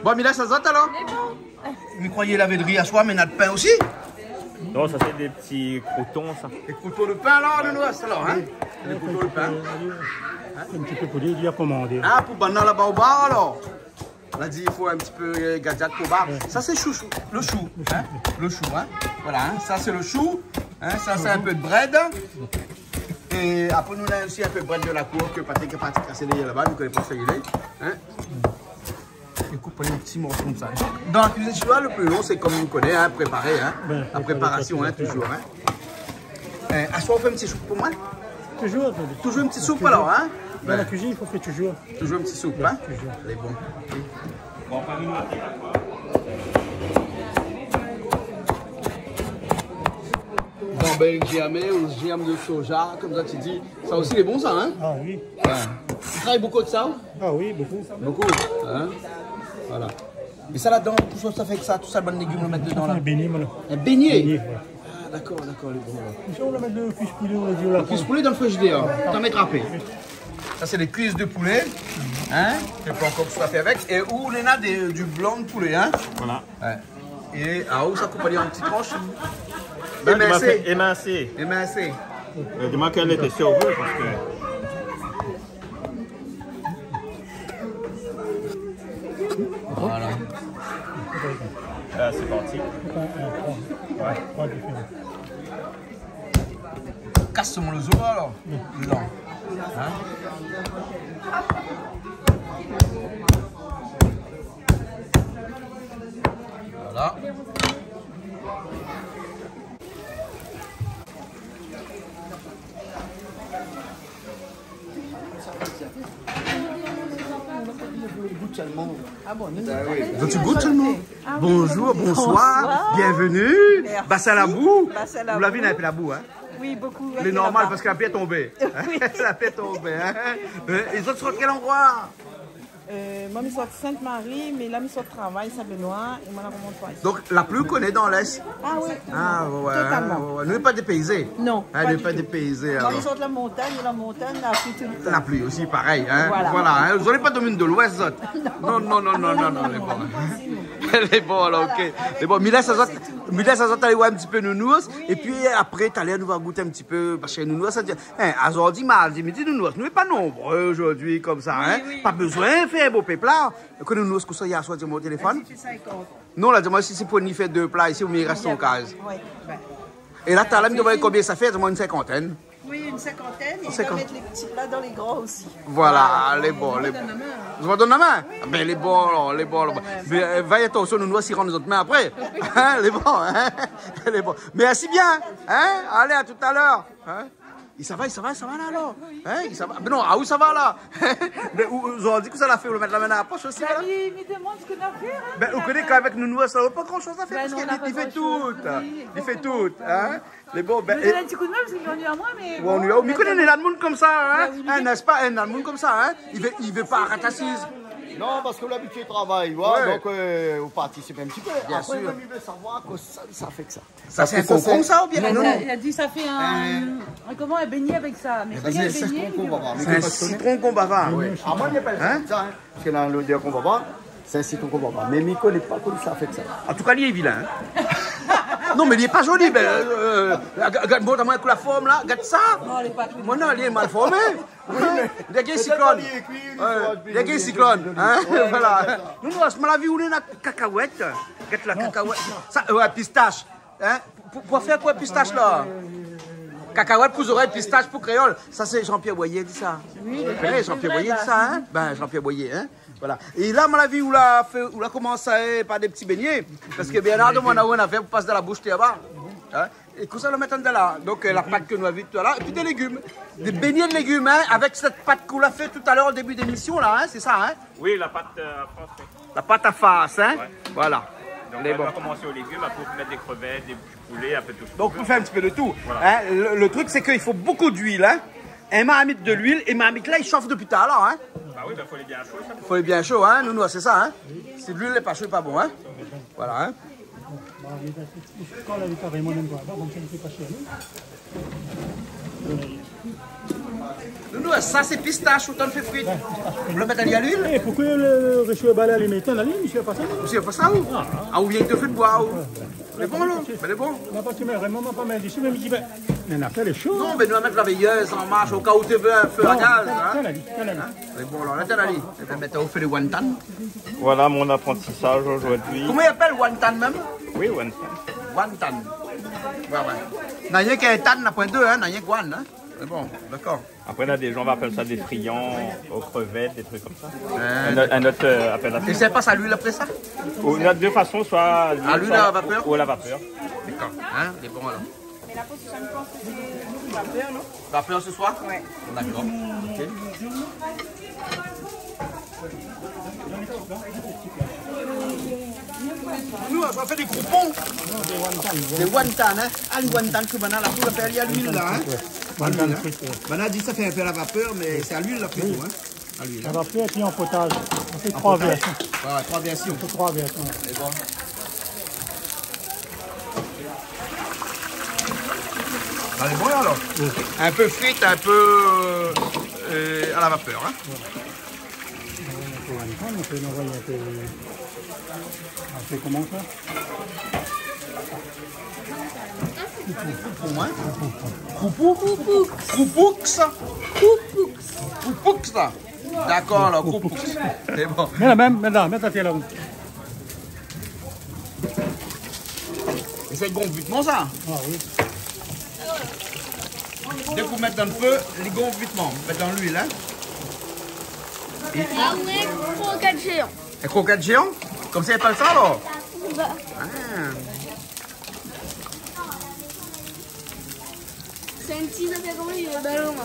Bon, mais là, ça saute alors? Vous croyez laver de riz à soi, mais on a de pain aussi? Non, ça c'est des petits croutons, ça. Des croutons de pain alors, nous, alors, hein? Des croutons de pain. Un petit peu pour dire commander. Ah, pour banane là-bas au bar alors? On a dit il faut un petit peu gadget au bar. Ça c'est le chou, hein? Le chou, hein? Voilà, hein? Ça c'est le chou, hein? Ça c'est un peu de bread. Et après nous on a aussi un peu de bread de la cour que Patrick a cassé là-bas, nous connaissons pas ce qu'il est. Hein? Et couper un petit morceau comme ça. Dans la cuisine chinoise, le plus long, c'est comme on connaît, hein, préparer, hein? La préparation, hein, toujours. Hein? À soi, on fait un petit chou pour moi? toujours. Toujours une petite soupe alors, hein? Dans la cuisine, il faut faire toujours. Toujours une petite soupe, hein? Toujours. Elle est bon. Bon, pas nous noter. Bon, ben, GMA ou GM de soja, comme ça tu dis. Ça aussi, c'est bon, ça, hein? Ah oui. Ouais. Tu travailles beaucoup de ça? Ah oui, beaucoup. Beaucoup, hein? Voilà. Et ça là-dedans, tout ça, ça fait que ça, tout ça, le bon légume, on le met dedans là? Un beignet, voilà. Un beignet? Ouais. Ah, d'accord, d'accord, les bons. Ici, on va mettre le cuisse poulet, on va dire là. Le cuisse poulet dans le frigidaire, t'en mets râpé. Ça, c'est des cuisses de poulet, hein? Je peux encore tout à fait avec. Et où on a du blanc de poulet, hein? Voilà. Ouais. Et à où ça coupe en petites tranches? Émincé. Émincé. Émincé. Dis-moi qu'elle était sur vous parce que. Voilà. C'est parti. Ouais. Casse-moi le zoo alors. Dedans. Hein? Voilà. Donc tu goûtes seulement. Bonjour, bonsoir, bienvenue. Bassalabou. Vous l'avez vu, la boue, hein? Oui, beaucoup. C'est normal parce que la paix est tombée. Oui. La paix est tombée. Hein? Les autres sont de quel endroit? Moi, je suis de Sainte-Marie, mais là, je suis de travail, Saint-Benoît, et moi, je donc, la plus connaît dans l'Est? Ah oui. Ah ouais. Totalement. Ouais. Nous ne sommes pas dépaysés? Non. Nous ne sommes pas dépaysés. Moi, je suis de la montagne, et la montagne, la pluie tout le temps. La pluie aussi, pareil. Hein? Voilà. Hein? Vous n'avez pas de domaine de l'Ouest, autres? Non, les bons. Les bons, alors, ok. Les bons, Mila, ça s'est allé voir un petit peu Nounous, et puis après, tu allais nous voir goûter un petit peu, parce que Nounous, ça dit, aujourd'hui, mardi, midi, Nounous, nous ne sommes pas nombreux aujourd'hui, comme ça, hein? Pas besoin de faire un beau plat. Que nous que ça y a soit mon téléphone. Non, là, dis-moi si c'est pour nous faire 2 plats ici, ou il reste en case. Et là, tu as là, me demander combien ça fait, dis-moi une cinquantaine. Oui, une cinquantaine, et on va mettre les petits plats dans les grands aussi. Voilà, les bons. Je vous donne la main? Ben, les bons. Mais veille attention, nous s'y rendre les autres mains après. Hein, les bons, hein? Les bons. Mais assis bien, hein? Allez, à tout à l'heure. Hein? Ça va là alors? Hein? Ça va? Mais non, où ça va là? Mais vous avez dit que ça l'a fait, vous le mettre la main à la poche aussi? Là? Il me demande ce qu'on a fait. Hein? Ben, vous connaissez qu'avec nous, ça n'a pas grand chose à faire parce qu'il fait tout. Il fait tout. Hein? Les bons, ben. Je donne un petit coup de main parce qu'il est venu à moi, mais. Bon, mais connaissez les monde comme ça, hein? N'est-ce pas? Un monde comme ça, hein? Il veut pas arrêter assise. Non, parce que l'habitude de travail, ouais. Donc vous participez un petit peu. Bien après, sûr. il veut savoir que ça fait que ça. Ça c'est un concombre ça ou bien non? Il a dit ça fait comment un beignet avec ça? Mais C'est un citron qu'on va voir. C'est un citron qu'on va voir. Ah, moi, il n'y a pas ça, hein? Parce que dans l'odeur qu'on va voir, c'est un citron qu'on va voir. Mais Miko n'est pas comme ça fait que ça. En tout cas, il est vilain. Non, mais il n'est pas joli. Regarde, bon, t'as moins que la forme là. Regarde ça. Non, il n'est pas joli. Moi, non, il est mal formé. Il y a un cyclone. Il y a un cyclone. Voilà. Nous, à ce moment-là, on a une cacahuète. Regarde la cacahuète. Ça, ouais, pistache. Hein? Pour faire quoi, pistache là? Cacahuète pour oreilles, pistache pour créole. Ça, c'est Jean-Pierre Boyer dit ça. Oui, Jean-Pierre Boyer dit ça, hein? Ben, Jean-Pierre Boyer, hein? Voilà. Et là, à mon avis, où a commencé par des petits beignets. Parce que Bernard demande à où on a fait pour passer de la bouche là-bas. Hein? Et tout ça, le mettre de là. Donc, la pâte que nous avons vue tout à l'heure. Et puis des légumes. Des beignets de légumes, hein? Avec cette pâte qu'on a fait tout à l'heure au début d'émission, là, hein? C'est ça, hein? Oui, la pâte à farce. La pâte à farce, hein? Ouais. Voilà. Donc, on va commencer aux légumes, pour mettre des crevettes, des poulets, un peu tout. Donc, on fait un petit peu de tout. Voilà. Hein? Le truc, c'est qu'il faut beaucoup d'huile, hein? Un marmite de l'huile, et marmite là, il chauffe depuis tout à l'heure, hein? Bah oui, il faut les bien chaud, ça. Il faut les bien chaud, hein? Nous, c'est ça, hein? Si l'huile n'est pas chaude, pas bon, hein? Voilà, hein? Quand la carrément même pas, donc ça ne fait pas cher. Nous, ça, c'est pistache, autant de fait frites. On le met à l'huile? Et pourquoi le réchaud est balai à l'émettre à l'huile, monsieur, pas ça? Monsieur, pas ça où? Ah, où vient de fait de bois, où? C'est bon, là? C'est bon? On n'a pas de vraiment pas mal d'ici, mais il dit, ben, mais l'affaire est chaude. Non, mais nous allons mettre la veilleuse en marche au cas où tu veux un feu à gaz. C'est bon, alors là, t'as la vie. Tu vas mettre au feu de wonton. Voilà mon apprentissage aujourd'hui. Comment il appelle wonton même? Oui, wonton. Wonton. Ouais, ouais. N'a rien qu'un tan, n'a point deux, hein? N'a rien qu'un, hein? C'est bon, d'accord. Après, là, des gens appellent ça des friands, aux crevettes, des trucs comme ça. Un autre appellation. Et c'est pas à l'huile après ça? Il y a deux façons, soit à l'huile à la vapeur ou à la vapeur. D'accord, hein? C'est bon alors. Mais la position, je pense que c'est vapeur, non? Vapeur ce soir? Ouais. D'accord. Ok. Nous, on va faire des croupons. Des wonton, hein. Ah, les wonton que maintenant, là, pour le faire, il y a l'huile là, hein. Maintenant, dit ça fait un peu la vapeur, mais c'est à l'huile là plutôt, hein. À l'huile. La vapeur et puis en potage. On fait 3 versions. Ouais, 3 versions. On fait 3 versions. C'est bon. Ça est bon alors? Oui. Un peu frite, un peu à la vapeur, hein. On peut envoyer un peu. On fait comment ça? Pour moi? Coupoux. D'accord, alors, coupoux. C'est bon. Mets la même, mets ta tête là. Et c'est gonfle vite, ça? Ah oui. Dès que vous mettez dans le feu, les gonfle vite, vous mettez dans l'huile, hein? Là, on est croquettes géants. Un croquette géant? Comme ça, il n'y a pas le sang, alors? Bah. Ah. C'est un petit affaire comme il est ballon.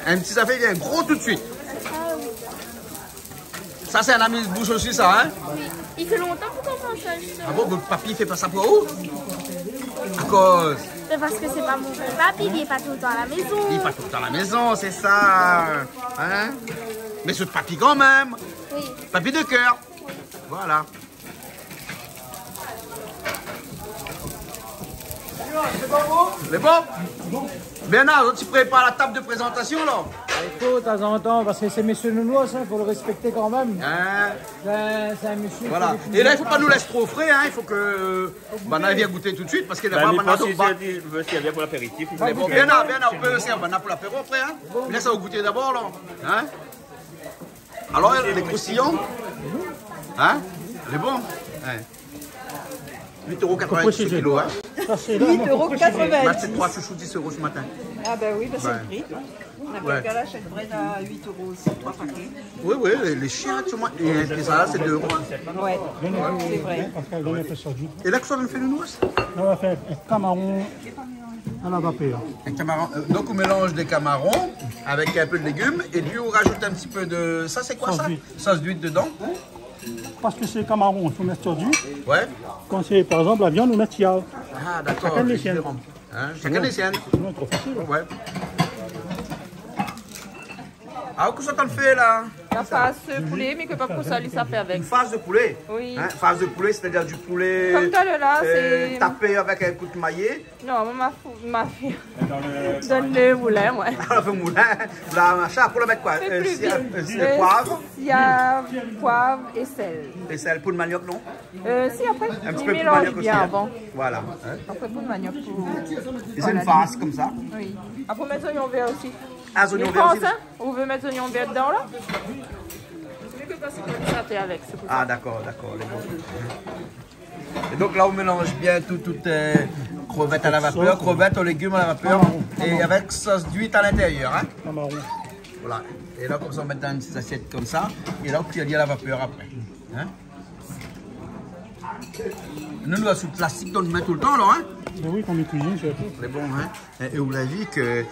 Un petit affaire, il vient gros tout de suite. Ah oui. Ça, c'est un ami de bouche aussi, ça, hein? Oui. Il fait longtemps qu'on mange ça, justement. Ah bon, votre papy fait pas ça pour où? À cause? C'est parce que c'est pas mon papy, il est pas tout le temps à la maison. Il est pas tout le temps à la maison, c'est ça. Hein? Mais ce papy quand même. Oui. Papy de cœur. Voilà. C'est bon? Bernard, tu prépares la table de présentation là? Il faut de temps en temps, parce que c'est monsieur Nounours, il faut le respecter quand même. Hein? C'est un monsieur. Voilà. Et là, il ne faut pas nous laisser trop frais, hein. Il faut que Bana vienne goûter tout de suite, parce qu'il n'a pas Bana. Il veut servir pour l'apéritif. Bon, Bernard, on peut servir Bana pour l'apéro après, hein. Laisse ça au goûter d'abord, là. Hein? Alors, les croustillons? Hein? C'est bon? Ouais. 8,90 € le kilo, hein? 8,90 €. C'est 3 chouchous 10 € ce matin. Ah ben oui, c'est le prix. On a Ouais. pas la chaîne bread à 8 € aussi, 3 paquets. Oui, oui, les chiens, tu vois. Et ça, c'est 2 €. Ouais, c'est vrai. Et là, que ça, on fait le nounours? On va faire un camaron à la vapeur. Un camaron. Donc, on mélange des camarons avec un peu de légumes et puis on rajoute un petit peu de. Ça, c'est quoi ça? Sauce d'huile dedans. Parce que c'est camaron, il faut mettre sur du. Ouais. Quand c'est par exemple la viande, on met tiao. Ah, d'accord. Chacun les siennes. Hein, chacun les siennes. C'est trop facile. Ouais. Ah, qu'est-ce qu'on fait là? La face poulet, mais que pas pour ça, ça fait avec. Une face de poulet? Oui. Hein, face de poulet, c'est-à-dire du poulet. Comme toi, là, c'est. Tapé avec un coup de maillet. Non, ma fille. Donne le moulin, ouais. Alors, le moulin, la machin, pour le mettre quoi? Poivre. Il y a poivre et sel. Et sel pour le manioc, non? Si, après, un petit il peu mélange manioc bien aussi, avant. Voilà. Après, pour le manioc. Et c'est une face comme ça? Oui. Après, mettre oignons verts aussi. Ah, les oignons verts aussi? On veut mettre oignons verts dedans, là? C'est que parce que ça fait avec. Ah, d'accord, d'accord. Et donc là, on mélange bien toutes crevettes à la vapeur, crevettes aux légumes à la vapeur et avec sauce d'huile à l'intérieur. Hein? Voilà. Et là, comme ça, on met dans une petite assiette comme ça. Et là, on cuit à la vapeur après. Hein? Nous, la soupe classique, on le met tout le temps, là. Hein? Oui, quand on cuisine, c'est tout. C'est bon, hein? Et vous l'avez vu que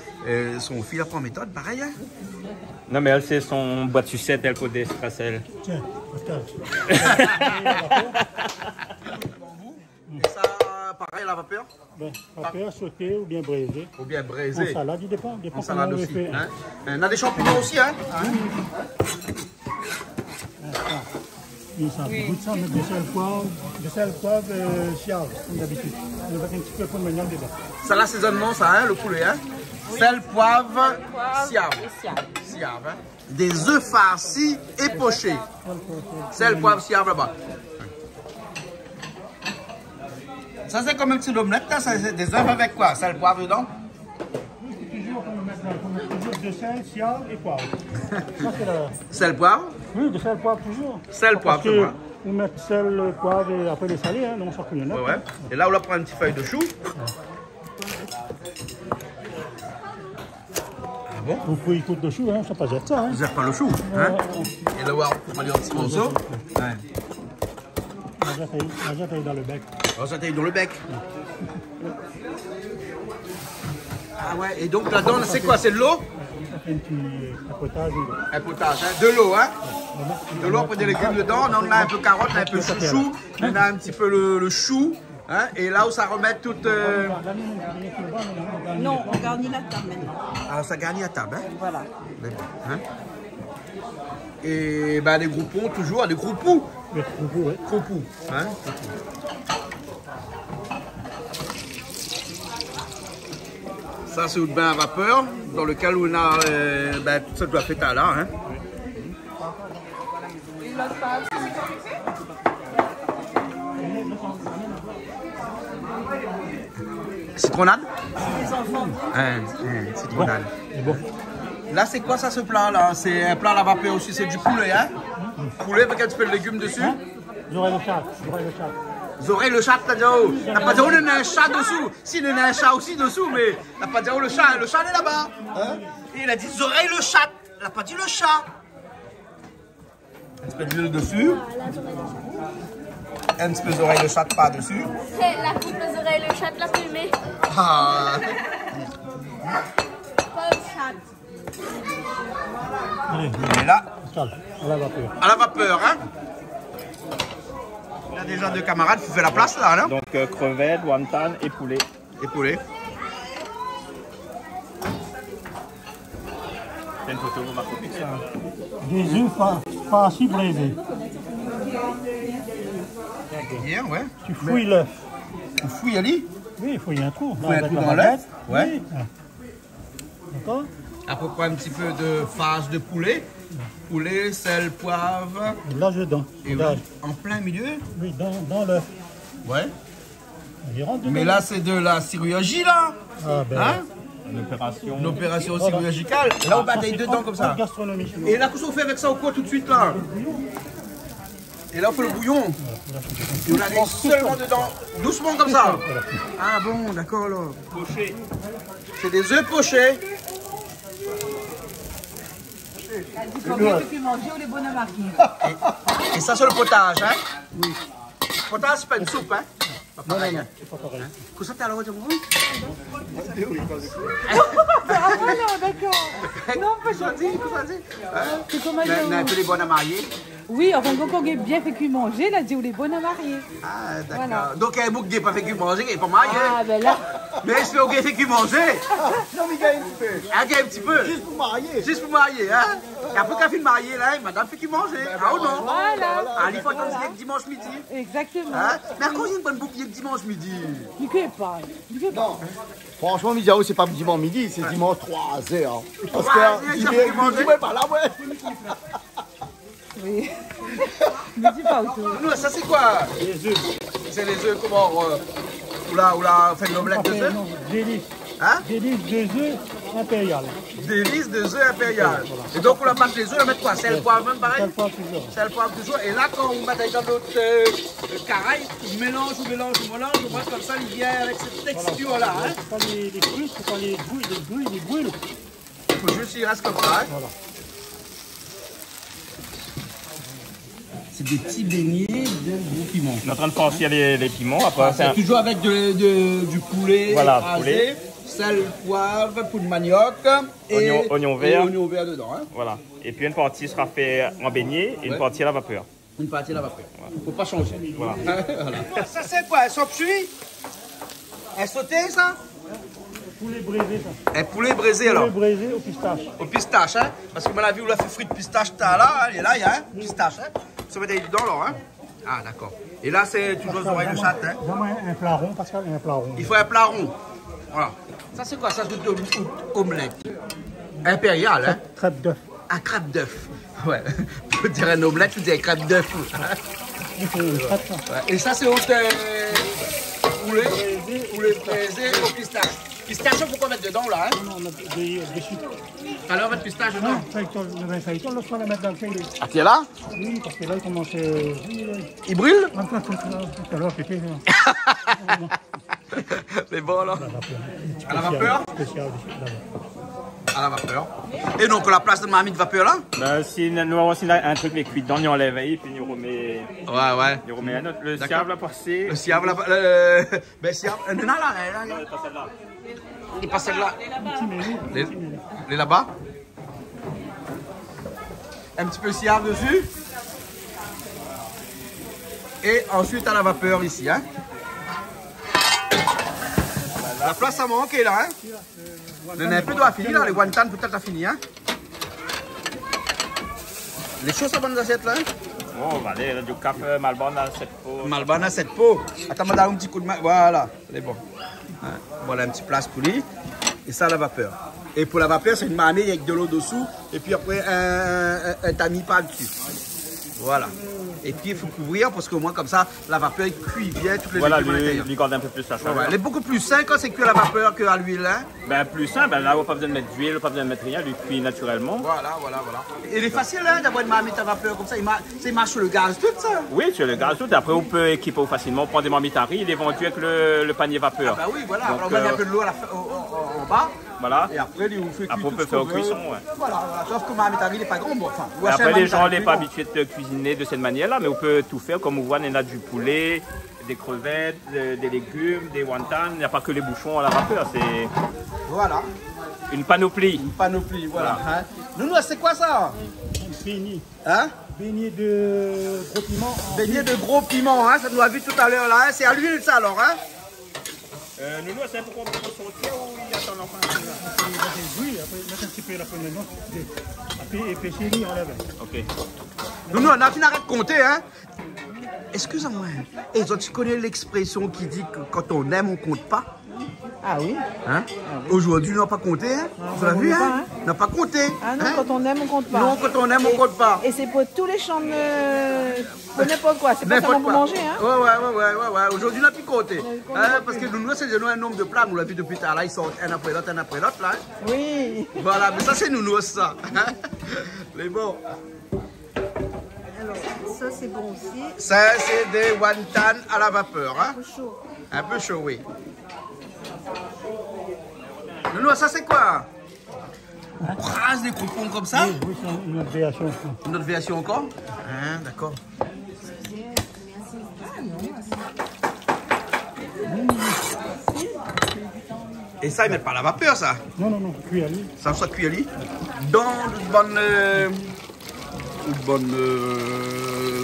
son fils apprend méthode, pareil, hein? Non, mais elle, c'est son boîte de sucette, elle côté Stracel. Tiens, Et ça, pareil à la vapeur? Ben, vapeur, sauté ou bien braisé. Ou bien braisé. En salade, il dépend. En salade aussi. Fait. Hein? On a des champignons aussi, hein? Oui, ça goûte ça, mettre du sel, poivre, chiave, comme d'habitude. On va mettre un petit peu de mignon dedans. Ça, l'assaisonnement, ça, hein, le poulet, hein? Oui. Sel, poivre, siave. Siave, hein? Des œufs farcis et pochés. Sel, poivre, siave là-bas. Ça, c'est comme un petit omelette, là. C'est des œufs avec quoi? Sel, poivre dedans? Toujours, on met toujours de sel, siave et poivre. Ça, c'est la... Sel, poivre? Oui, de sel, poivre toujours. Sel, poivre, c'est moi. On met sel, poivre et après les salés, hein, non, ça couillonne. Ouais, ouais. Et là, on va prendre une petite feuille de chou. Ah bon? Vous pouvez y foutre de chou, hein, ça pas jette ça. Hein. Vous n'avez pas le chou, hein? Et là, on va lui en petit morceau. Ouais. La jette est dans le bec. On s'attaque dans le bec. Ah ouais, et donc là-dedans, c'est quoi? C'est de l'eau? Un petit potage. Un potage, hein? De l'eau, hein? De l'eau, on peut des légumes dedans. On a un peu carotte, un peu chouchou, on a un petit peu le chou. Hein? Et là où ça remet toute... Non, on garnit la table maintenant. Alors ça garnit à table, hein? Voilà. Hein? Et ben, les groupons, toujours, les groupous. Les groupous, oui. Groupous, hein? Ça, c'est le bain à vapeur, dans lequel on a ben, tout ça doit faire là. Hein? Citronnade? Citronnade. Bon. Là, c'est quoi ça, ce plat-là? C'est un plat à la vapeur aussi, c'est du poulet, hein? Poulet avec un petit peu de légumes dessus? Vous aurez le chat. Vous aurez le chat, là-dedans. T'as pas dit où il y a un chat dessous. Si, il y a un chat aussi dessous, mais t'as pas dit où le chat est là-bas. Hein? Et il a dit, vous aurez le chat. Il a pas dit le chat. Un petit peu d'huile dessus. Un petit peu d'oreille de chat pas dessus. C'est la coupe des oreilles, le chat, la fumée. Ah. Pas le chat. Allez, et là, à la vapeur. À la vapeur, hein? Il y a déjà deux camarades qui font la place là, non? Donc crevettes, wonton et poulet. Et poulet. C'est une photo, vous marquez ça. Des œufs pas assez braisés. Bien, ouais. Tu fouilles l'œuf. Tu fouilles Ali? Oui, il fouille un trou. Fouille un trou dans l'œuf? Ouais. Oui. D'accord? À peu près un petit peu de farce de poulet. Poulet, sel, poivre. Et là, dedans. Et là, en plein milieu? Oui, dans l'œuf. Ouais. Il rentre dedans. Mais là, c'est de la chirurgie, là. Ah, ben. Hein? Une opération chirurgicale. Et là, on bataille dedans comme ça. Et là, qu'est-ce qu'on fait avec ça au quoi tout de suite, là? Et là, on fait le bouillon. Et on a seulement dedans. Doucement comme ça. Ah bon, d'accord, là. Poché. C'est des œufs pochés. Elle dit combien tu peux manger ou les bonnes marquées. Et ça, c'est le potage, hein? Oui. Le potage, c'est pas une soupe, hein? Non, c'est pas pareil. Qu'est-ce que tu as là, tu Ah non, d'accord. Non, pas gentil. C'est comment on a un peu les bonnes à marier. Oui, enfin, quand on a bien fait cuire manger, là, dit les bonnes à marier. Ah, d'accord. Voilà. Donc, il y a un bouc qui n'a pas fait cuire manger, qui n'est pas marié. Ah, ben là. Mais est-ce qu'on a fait cuire manger? Non, mais il y a un petit peu. Ah, il y a un petit peu. Juste pour marier. Juste pour marier, hein? Et après qu'elle fait marier, là, madame fait cuire manger. Ah ou non? Voilà. Ah, il faut attendre dimanche midi. Exactement. Hein? Mais à quoi il y a une bonne boucle dimanche midi? Il ne fait pas. Il fait pas. Franchement, Midiao, c'est pas dimanche midi, c'est dimanche 3h. Parce 3 heures, que il a fait manger. ouais, pas là, ouais. Oui. Ne dis pas autour. Nous, ça c'est quoi? Les œufs. C'est les œufs comment? Ou là, on fait une omelette de œufs? Non, délice. Hein? Délice de œufs impériales. Délice de œufs impériales. Et donc on la passe les œufs, on met quoi? Sel, poivre, même pareil? Sel, poivre, toujours. Sel, poivre, toujours. Et là, quand on met dans notre caraï, on mélange, on voit comme ça, il vient avec cette texture-là. Hein? C'est pas les cuisses, c'est pas les brûles. Il faut juste qu'il reste comme ça. Hein? Voilà. C'est des petits beignets de gros piments. On est en train de farcir les piments. Après, C'est toujours avec du poulet, voilà, écrasé, poulet, sel, poivre, poudre de manioc et oignon vert. oignon vert dedans. Hein? Voilà. Et puis une partie sera faite en beignet et une partie à la vapeur. Une partie à la vapeur. Il ne faut pas changer. Voilà. Voilà. Ça c'est quoi? Un sauce cuit? Un sauté ça? Poulet braisé, ça. Un poulet braisé alors? Poulet braisé au pistache. Au pistache, hein? Parce que moi la vie où on a fait frites pistache, t'as là, hein? Et là il y a un pistache, hein? Ça va être dedans là, hein? Ah d'accord. Et là c'est toujours oreilles de chatte, hein? Donne-moi un plat rond, Pascal, un plat rond. Il faut un plat rond. Voilà. Ça c'est quoi? Ça c'est une omelette. Impériale, hein? Crêpe d'œuf. Un crêpe d'œuf. Ouais. Tu peux dire un omelette, tu dis un crêpe d'œuf. Ouais. Et ça c'est autre poulet braisé au pistache. Pistache, pourquoi mettre dedans là? Hein? Non, on a des sucres. Alors on va mettre pistache dedans. Non, le vin faïton, l'autre, on va la mettre dans le caillou. Ah, tu es là? Oui, parce que là, il commence. Il brûle? Tout à l'heure, c'était. C'est bon là. À la vapeur? Spécial. À la vapeur. Et donc la place de mamie de vapeur là? Ben, si nous avons aussi un truc les cuits dedans, nous enlève et puis nous remet. Ouais. Nous remet un autre. Le siave l'a passé. Le siave l'a. Ben siave. Non, là. Pas celle-là. Et pas celle-là. Les là-bas. Un petit peu siard dessus. Et ensuite à la vapeur ici. Hein. La place à manquer là. Hein. Mais un peu doit finir là. Les wonton peut-être à finir. Hein. Les choses à bonnes assiettes là. Oh, allez, du cap Malbon à 7 pots. Malbon à 7 pots. Attends, on va donner un petit coup de main. Voilà, c'est bon. Hein. Voilà un petit place pour lui. Et ça à la vapeur. Et pour la vapeur, c'est une marmite avec de l'eau dessous. Et puis après, un tamis par-dessus. Voilà. Et puis il faut couvrir parce qu'au moins comme ça, la vapeur cuit bien toutes les légumes à l'intérieur. Lui garde un peu plus la chaleur. Ouais, elle est beaucoup plus sain quand c'est cuit à la vapeur qu'à l'huile. Hein. Ben plus sain, ben là on n'a pas besoin de mettre d'huile, pas besoin de mettre rien, lui cuit naturellement. Voilà. Et il est facile hein, d'avoir une marmite à vapeur comme ça, il marche sur le gaz tout ça. Oui, sur le gaz tout. Après on peut équiper facilement, on prend des marmites à riz, il est vendu avec le panier vapeur. Ah bah oui, voilà. Donc, alors, on met un peu de l'eau en bas. Voilà. Et après, on peut faire cuisson. Ouais. Voilà. Sauf que ma métamine n'est pas grande. Enfin, après, les gens n'est pas habitués de cuisiner de cette manière-là, mais on peut tout faire. Comme on voit, il y a du poulet, des crevettes, des légumes, des wontons. Il n'y a pas que les bouchons à la vapeur. C'est voilà. Une panoplie. Une panoplie, voilà. Hein. Nous, c'est quoi ça? Beignet. Hein? Beignet de gros piment. Beignet de gros piment, hein? Ça nous a vu tout à l'heure là. Hein? C'est à l'huile ça alors, hein? Nous, c'est pour qu'on peut sortir ou il attend l'enfant? Oui, après, mettre un petit peu la première note. Et pêcher lui en la veille. Ok. Nous, on a fini de compter, hein? Excusez-moi. Et tu connais l'expression qui dit que quand on aime, on compte pas? Ah oui. Hein? Aujourd'hui, on n'a pas compté, hein? Vous avez vu, hein? On n'a pas compté. Ah non, hein? quand on aime, on compte pas. Non, quand on aime, on compte pas. Et c'est pour tous les champs de... Pour n'importe quoi. C'est pas seulement pour manger, hein? Ouais. Aujourd'hui, on n'a plus compté. Hein? Parce que nous, c'est un nombre de plats. Nous l'avons vu depuis tard. Là, ils sortent un après l'autre, là. Hein? Oui. Voilà, mais ça, c'est nous, ça. Mais bon. Alors, ça, c'est bon aussi. Ça, c'est des wontons à la vapeur, hein? Un peu chaud. Un peu chaud, oui. Nounou, ça c'est quoi? On crase des croupons comme ça? Oui, c'est une autre création. Une autre version encore? Hein, d'accord. Et ça, ils mettent pas à la vapeur, ça? Non, cuit à l'huile. Ça soit cuit à l'huile? Dans une bonne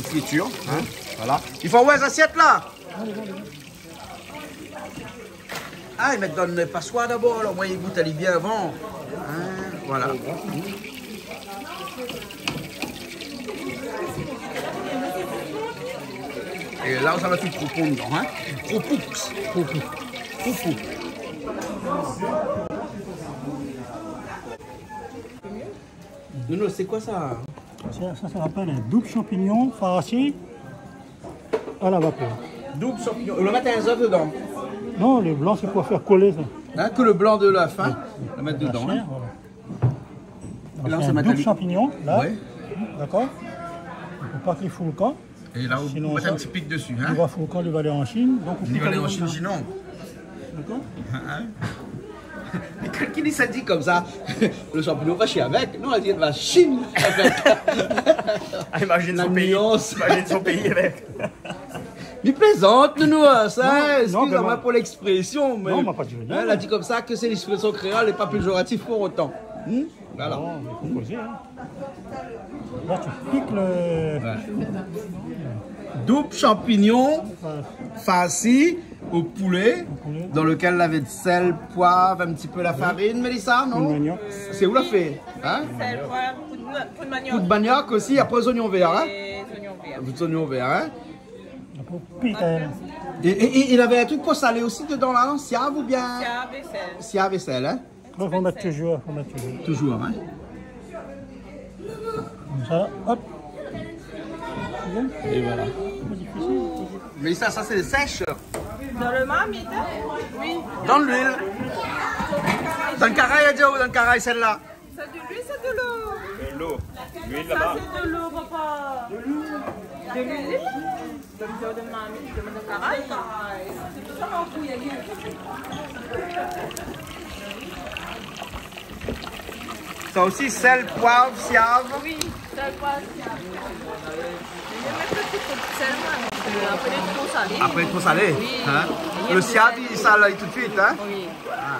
friture. Hein? Voilà. Il faut avoir les assiettes là? Ah, ils mettent dans le passoire d'abord, alors moi ils goûtent aller bien avant. Hein, voilà. Et là, ça va tout croupon dedans, hein. Croupou. Non, c'est quoi ça? Ça s'appelle un double champignon farci à la vapeur. Double champignon. On va mettre un œuf dedans. Non, le blanc, c'est pour faire coller ça. Hein, que le blanc de la fin, on va mettre dedans. Chair, hein. Voilà. Là, un double champignon, là. Ouais. D'accord. Il ne faut pas qu'il fout le camp. Et là, on va mettre un petit pic dessus. Hein. Il va foutre le camp, il va aller en Chine. Donc il va aller en Chine, sinon. D'accord. Mais qui dit ça dit comme ça? Le champignon va chier avec. Nous, on a dit va Chine avec. Imagine son pays avec. Il plaisante, nous, ça. Excusez-moi pour l'expression, mais non, pas dit rien. Elle a dit comme ça que c'est l'expression créole et pas péjoratif pour autant. Voilà. Non, il faut poser, hein. Là, tu piques le... Ouais. Double champignon farci au poulet, dans lequel la de sel, poivre, un petit peu la farine, Mélissa, non? C'est où la fait? Hein? Sel, poivre, coup de manioc. Coup de manioc aussi, après les oignons verts, hein? Les oignons verts. Hein? Et il avait un truc pour saler aussi dedans là, non? Siave ou bien? Siave et sel. Siave et sel, hein? Il faut mettre toujours. Toujours, hein? Comme ça, hop. Et voilà. Mais ça c'est sèche. Dans le marmite? Oui. Dans l'huile. Dans le caraï, dans le caraï, celle-là. C'est de l'huile, c'est de l'eau. De l'eau. L'huile là-bas. Ça, c'est de l'eau, papa. De l'huile. De l'huile? De marmite, de caraï. C'est tout ça en couille. Ça aussi, sel, poivre, siave. Oui, sel, poivre, siave. Je vais mettre un petit peu de sel, moi, après il est trop salé. Après trop salé? Oui. Hein? Le siave, il sale tout de suite, hein? Oui. Ah.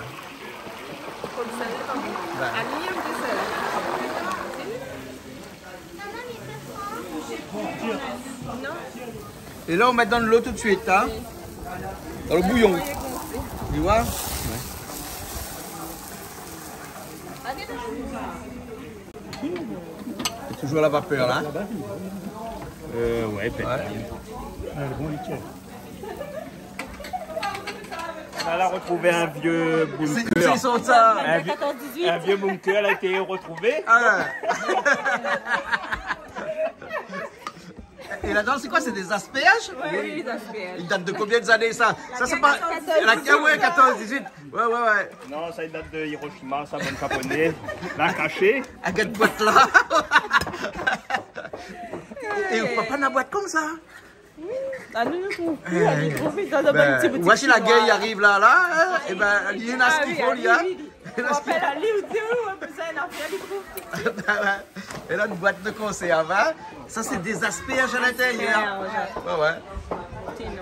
Faut le sel, Ali ou du sel? Et là, on met dans de l'eau tout de suite, hein? Dans le bouillon. Tu vois? C'est toujours à la vapeur, là? Ouais, peut-être. On a là retrouvé un vieux bunker. C'est ça. Un vieux bunker a été retrouvé. Et là-dedans, c'est quoi? C'est des asperges? Oui, des asperges. Il date de combien d'années ça? Ça, c'est pas. Ouais, 14, 18. Ouais. Non, ça, il date de Hiroshima, ça, bon japonais. Là, caché. À quelle boîte là? Et on peut pas la boîte comme ça? Ah, nous ne trouvons plus. Elle est trop vite dans un petit boutique. Voici la gueule arrive là, et ben, il y a ce qu'il faut, il y a. On appelle Ali ou Théo, un peu ça, il a fait du groupe. Et là, une boîte de conserve, hein? Ça, c'est des asperges à l'intérieur. Ouais.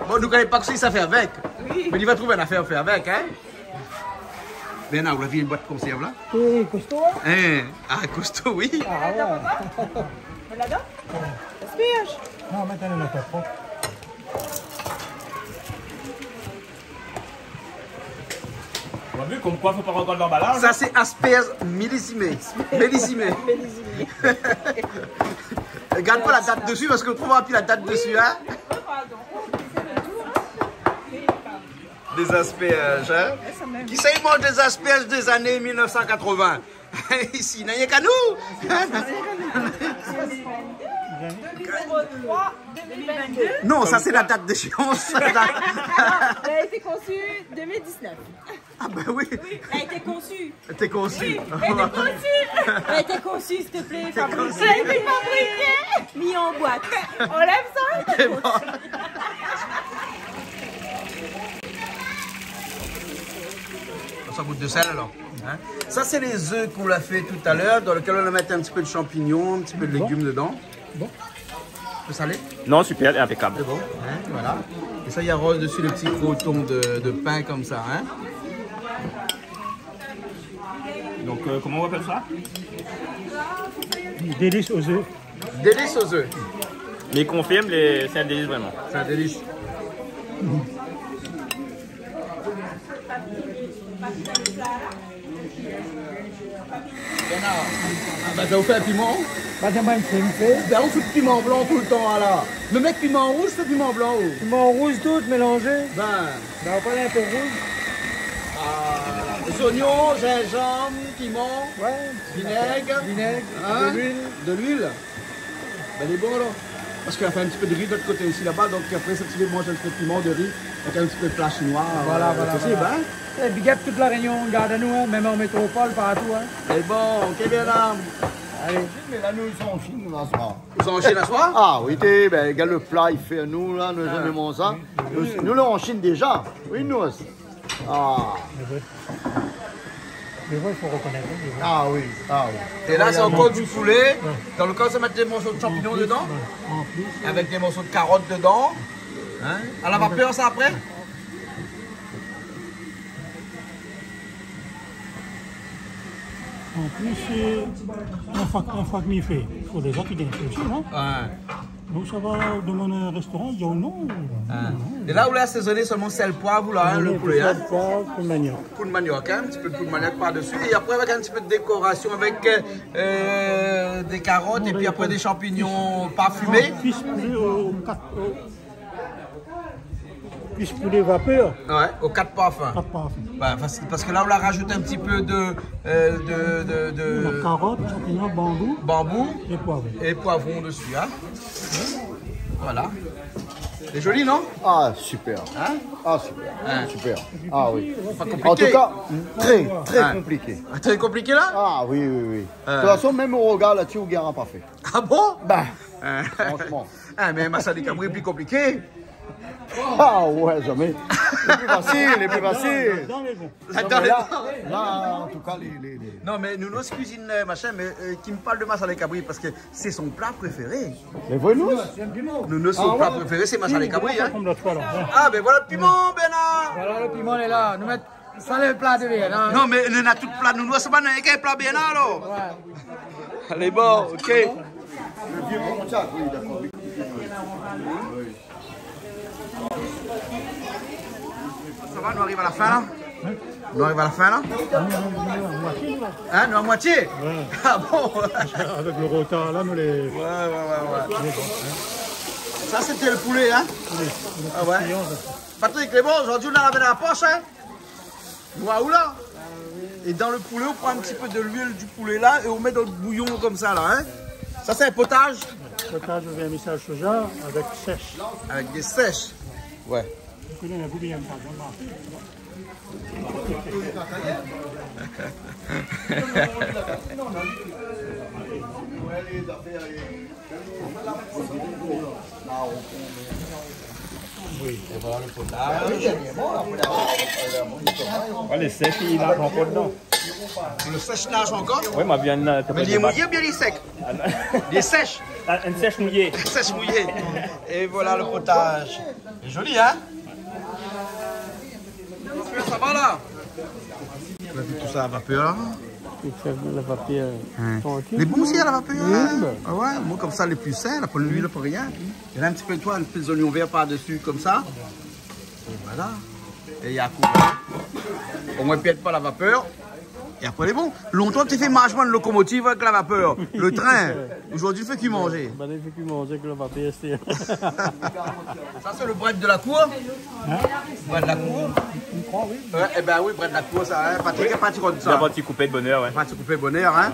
Bon, nous connaissons pas que ça fait avec. Oui. Mais il va trouver une affaire à faire avec, hein? Mais non, vous avez une boîte de conserve là? Oui, costaud, hein? Ah, costaud, oui. Ah ouais. On l'adore? Asperges. Non, maintenant, on n'a pas trop. On a vu comme quoi il ne faut pas regarder l'emballage. Ça, c'est asperges millésimées. Regarde pas la date dessus parce qu'on trouvera plus la date dessus, hein? Des asperges, hein? Qui sait mange des asperges des années 1980? Ici, il n'y a qu'à nous! 2022. Non, ça c'est la date d'échéance. Elle a été conçue 2019. Ah ben oui. Elle a été conçue. Elle était conçue. Elle a été conçue, s'il te plaît. Fabriquée. Elle a été fabriquée. Mis en boîte. On lève ça? C'est bon. Ça goûte de sel alors. Hein? Ça c'est les œufs qu'on l'a fait tout à l'heure, dans lequel on a mis un petit peu de champignons, un petit peu de légumes dedans. Bon. Un peu salé? Non, super, impeccable. C'est bon. Hein? Voilà. Et ça, il y a rose dessus le petit croton de pain comme ça. Hein? Donc, comment on appelle ça? Délice aux œufs. Délice aux œufs. Mais il confirme, c'est un délice vraiment. C'est un délice. Ah bah ça vous fait un piment? Pas de même que me fait. Ben on fait piment blanc tout le temps là. Me mettre piment rouge, c'est piment blanc. Piment rouge tout mélangé. Ben on va un peu rouge. Les oignons, gingembre, piment, ouais. Vinaigre, hein? De l'huile. Ben il est bon là. Parce qu'il a fait un petit peu de riz de l'autre côté aussi là-bas, donc après ça tu manges un petit peu de piment, de riz, avec un petit peu de plat chinois. Voilà. Possible, hein? Et big up toute la Réunion, garde-nous, hein, même en métropole, partout. Hein. C'est bon, ok bien là. Allez. Mais là, nous, ils sont en Chine, là, soir. Ils sont en Chine à soir? Ah oui, ben, regarde le plat, il fait nous, là, nous aimons ça. Nous, là, en Chine déjà. Oui, nous aussi. Ah. Mais ouais, il faut reconnaître. Ah oui. Et là, c'est encore du poulet. Dans le cas, ça met des morceaux de champignons dedans. Avec des morceaux de carottes dedans. Hein? À la vapeur, ça après? En plus, un fois que m'y fait, il faut déjà qu'il y ait aussi, non? Ouais. Donc ça va demander un restaurant, il y a ou non? Et là, vous l'avez assaisonné seulement sel, poivre, là, hein, le poulet. Sel, poivre, poule manioc. Poule manioc, hein, un petit peu de poule manioc par-dessus. Et après, avec un petit peu de décoration, avec des carottes et puis après des champignons parfumés. Cuisse poulet vapeur. Ouais, aux 4 parfums. 4 parfums. Bah, parce que là, on l'a rajouté un petit peu de carottes, champignons, bambou et poivron dessus. Hein. Voilà. C'est joli, non? Ah, super. Hein? Ah, super. Hein? Super. Ah oui. Pas compliqué. En tout cas, très compliqué. Très compliqué là? Ah oui. De toute façon, même au regard là-dessus, on ne pas fait. Ah bon? Ben, franchement. Ah, mais Massa des Cabris est plus compliqué. Ah ouais, jamais. Les plus faciles. Là, en tout cas, les... Non, mais nous, nos cuisine machin, mais qui me parle de Massa des Cabris parce que c'est son plat préféré. Mais vous, nous, son plat préféré, c'est Massa des Cabris. Hein. Ah, Ah, ben voilà le piment, Bernard. Voilà, le piment est là. Nous mettons Ça, le plat de Bénin. Non, mais on a tout plat de nounours, c'est pas un plat Bénin, alors. Allez, bon, ok. Le vieux contact, oui, d'accord. Ça va, nous arrivons à la fin, là? Nous arrivons à la fin, là? Hein, nous à moitié? Ouais. Ah bon? Avec le retard, là, nous les... Ouais. Ça, c'était le poulet, hein? Oui. Ah ouais? Patrick, les bons, aujourd'hui, on a lavé dans la poche, hein? Waouh, là! Et dans le poulet, on prend un petit peu de l'huile du poulet, là, et on met dans le bouillon, comme ça, là, hein? Ça, c'est un potage? Potage de vermicelle soja avec sèche. Avec des sèches? Ouais. Vous connaissez la bouillon, par Oui, et voilà le potage. Les sèches, il nage encore dedans. Le sèche nage encore? Oui, ma viande. Mais il est mouillé ou bien il est sec? Il est sèche. Une sèche mouillée. Une sèche mouillée. Et voilà le potage. C'est joli, hein? Ça va là? On a vu tout ça à la vapeur là. La vapeur. Les bons aussi à la vapeur. Hein? Ah ouais, moi comme ça les plus sains, pas de l'huile, pas rien. Il y a un petit peu de toile, un peu des oignons verts par-dessus comme ça. Et voilà. Et il y a au moins peut-être pas la vapeur. Et après les bons. Longtemps tu fais marchement de locomotive avec la vapeur. Le train. Aujourd'hui il fait qu'il manger. Il fait qu'il manger avec la vapeur. Ça c'est le bread de la cour. Bread de la cour. Oui. Eh ben oui, bread de la cour, ça, hein. Patrick est parti comme ça. Il a un petit coupé de bonheur, ouais. Un petit coupé de bonheur, hein.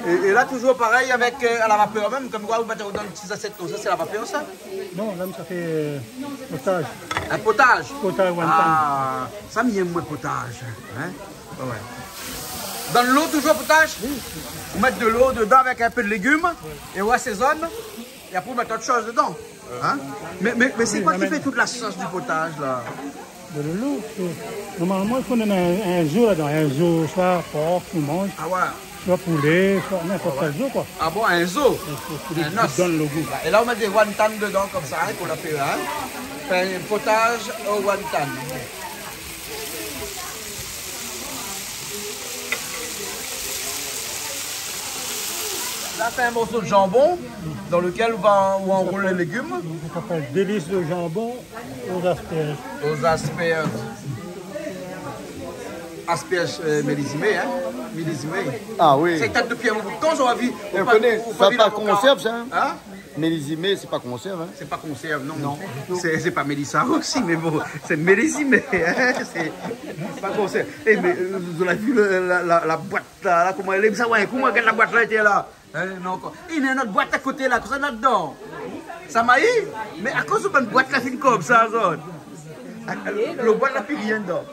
Et là, toujours pareil avec à la vapeur même, comme quoi vous mettez dans une petite assiette comme ça, c'est la vapeur, ça? Non, même ça fait potage. Un potage? Potage wonton. Ah, ça m'y aime moins potage. Hein? Ouais. Dans l'eau, toujours potage? Oui. Vous mettez de l'eau dedans avec un peu de légumes, et on assaisonne, et après vous mettez autre chose dedans. Hein? Mais c'est quoi qui fait toute la sauce du potage, là? De l'eau. Normalement, il faut donner un zoo là-dedans. Un zoo, soit porc, on mange. Ah ouais. Soit poulet, soit n'importe quel zoo, quoi. Ah bon, un zoo? Un os. Donne le goût. Et là, on met des wonton dedans, comme ça, hein, qu'on a fait, hein. Un potage au wonton. Là, c'est un morceau de jambon dans lequel on enroule les légumes. Ça s'appelle délice de jambon aux asperges. Aux asperges. Asperges millésimées, hein? Millésimées. Ah oui. C'est tête de pierre. Quand j'aurais vu. On connaît. Ça pas conserve, ça? Hein? Millésimé, c'est pas conserve, hein? C'est pas conserve, non. Non. C'est pas mélissa aussi, mais bon, c'est millésimé, hein? C'est pas conserve. Eh, mais vous avez vu la boîte là, comment elle est? Ça, ouais, comment la boîte là était là? Non, quoi. Il y a notre boîte à côté là, qu'on a là-dedans. Ça m'a eu, mais à cause de notre boîte là, c'est comme ça, zone. Le boîte là, plus rien dedans.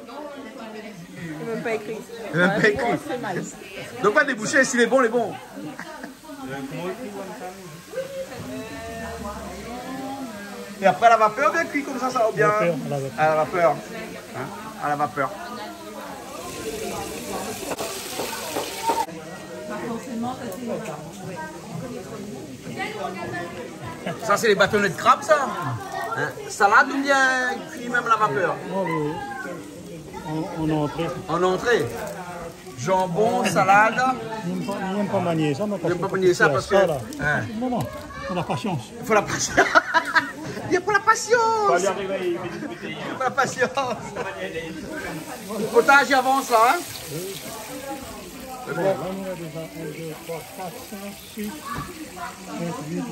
C'est même pas écrit. Même pas écrit. Donc pas déboucher, s'il est bon, il est bon. Et après la vapeur, bien cuit comme ça va bien. À la vapeur. Hein? À la vapeur. Ça, c'est les bâtonnets de crabe, ça? Hein? Salade ou bien cuit même à la vapeur? En entrée. En entrée? Jambon, salade. Il n'aime pas manier ça, il n'aime pas manier ça parce que. Hein. Non, il faut la patience. Il faut la patience. Il y a pour la patience. Pour la patience. Le potage il avance là, hein? C'est bon. 1, 2, 3, 4, 5, 6, 7, 8, 9,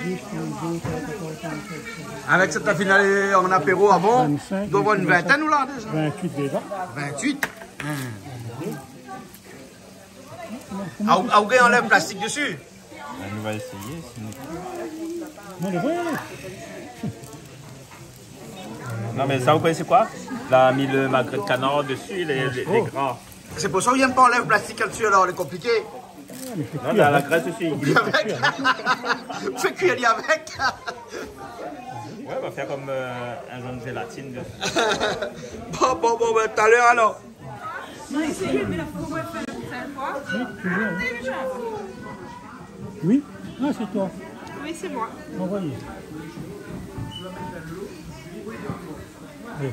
10, 12, 13, 14, 15, 16. Avec cette finale en apéro avant, il doit y avoir une vingtaine ou là déjà? 28 déjà. 28? Augé enlève le plastique dessus. On va essayer. Non, le vrai. Non, mais ça, vous connaissez quoi? Là, a mis le magret de canard dessus, les gras. C'est pour ça qu'il n'aime pas enlever le plastique là-dessus, alors, c'est compliqué. Non, mais la graisse aussi. Fais cuire avec. Ouais, on va faire comme un jaune de gélatine dessus. Bon, tout à l'heure alors. Non, essayez, mais la faut faire une fois. Oui, ah, c'est toi. Oui, c'est moi. Envoyez. Oui,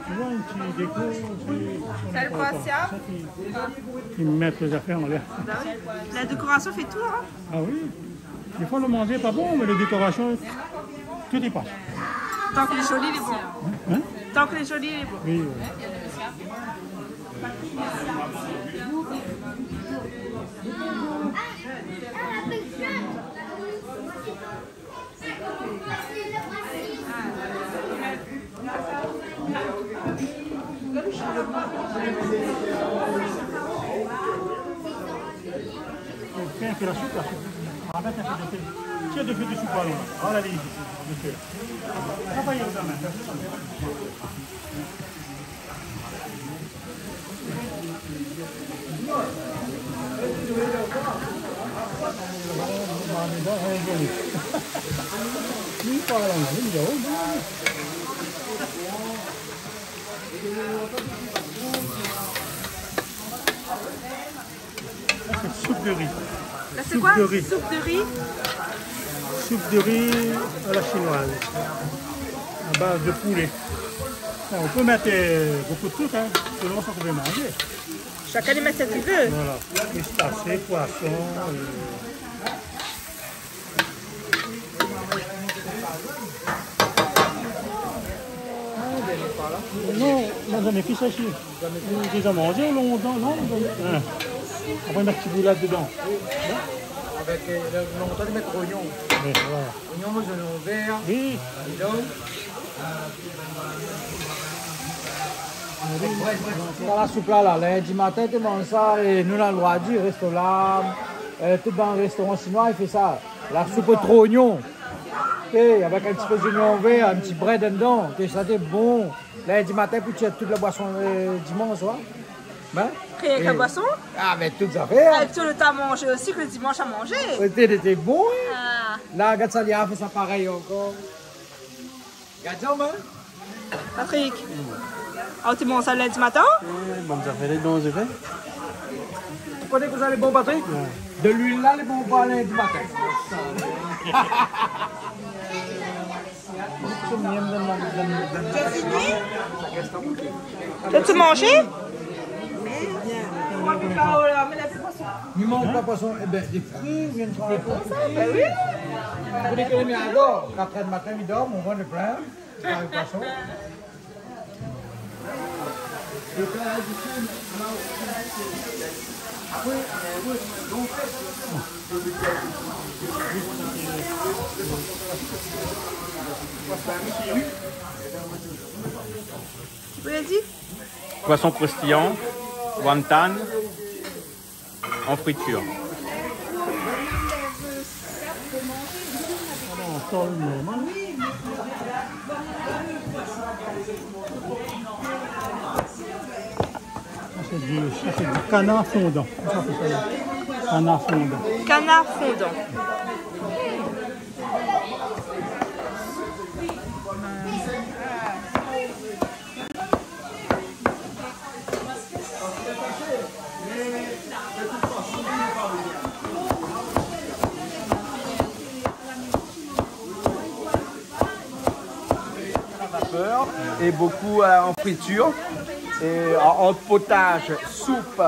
Souvent, une petite déco, C'est le patient. Qui mettent les affaires en l'air. La décoration fait tout, hein? Ah oui. Des fois, le manger n'est pas bon, mais les décorations, tout y passe. Tant que les jolis, il est bon. Hein? Tant que les jolis, il est bon. Oui, Fais un peu la soupe, la soupe. Arrête un peu de thé. Tiens, de feu de soupe à l'eau. Ah, la ligne, de feu. Travaillez aux mains. Soupe de riz. Là, c'est quoi? Soupe de riz. Soupe de riz. Soupe de riz à la chinoise, à base de poulet. On peut mettre beaucoup de trucs, hein, selon ce qu'on veut manger. Chacun y met ce qu'il veut. Voilà, crustacés, poissons. Non, moi j'en ai fait ça ici. J'ai déjà mangé longtemps, non? Hein. Après mettre petit boulade dedans. Avec le montant de mettre oignon. Oui, voilà. Oignon, oignon vert. Oui. Dans la soupe là, lundi matin, tu manges ça et nous, dans le Wadi, il reste là. Tout dans le restaurant chinois, il fait ça. La soupe trop oignon. Avec un petit peu d'oignon vert, un petit bread dedans. Ça c'est bon. Lundi matin, puis tu as toute la boisson dimanche soir. Ben? Avec la boisson? Ah, mais toutes les affaires. Avec tout le temps à manger aussi, que le dimanche à manger. C'était bon. Ah. Là, regarde ça, il a fait ça pareil encore. Regarde ça, man. Patrick, tu manges ça lundi matin? Oui, bon, ça fait les dons, c'est fait. Tu connais que ça, les bons, Patrick? De l'huile là, les bons pas lundi matin. T'as-tu mangé? Il mange pas poisson. Eh bien, des fruits, viennent sur les poissons. Ben oui. Vous les connaissez bien, alors. 4h du matin, il dort, on voit le plein. C'est un poisson. Vous l'avez dit? Poisson croustillant, wonton, en friture. C'est du canard fondant. Canard fondant. Canard fondant. Et beaucoup en friture, et entre potage, soupe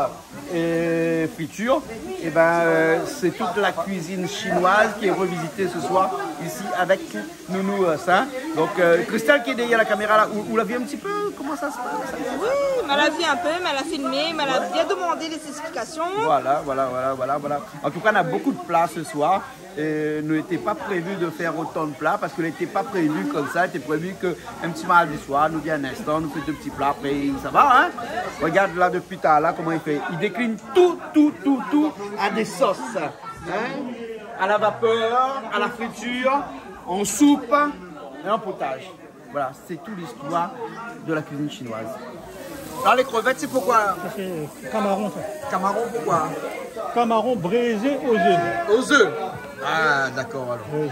et friture. Et ben c'est toute la cuisine chinoise qui est revisitée ce soir ici avec Nounou Saint. Donc Christelle qui est derrière la caméra là, vous la vu un petit peu comment ça se passe? Oui, elle l'a vu un peu, mais elle a filmé, mais elle a bien demandé les explications. Voilà. En tout cas, on a beaucoup de plats ce soir. Et ne n'était pas prévu de faire autant de plats parce que n'était pas prévu comme ça. Il était prévu qu'un petit mardi soir, nous dit un instant, nous fait deux petits plats, après ça va, hein? Regarde là depuis tard, là comment il fait. Il décline tout à des sauces. Hein? À la vapeur, à la friture, en soupe et en potage. Voilà, c'est toute l'histoire de la cuisine chinoise. Alors les crevettes, c'est pourquoi? C'est camaron ça. Camaron pourquoi? Camaron braisé aux œufs. Aux œufs? Ah d'accord alors. Vous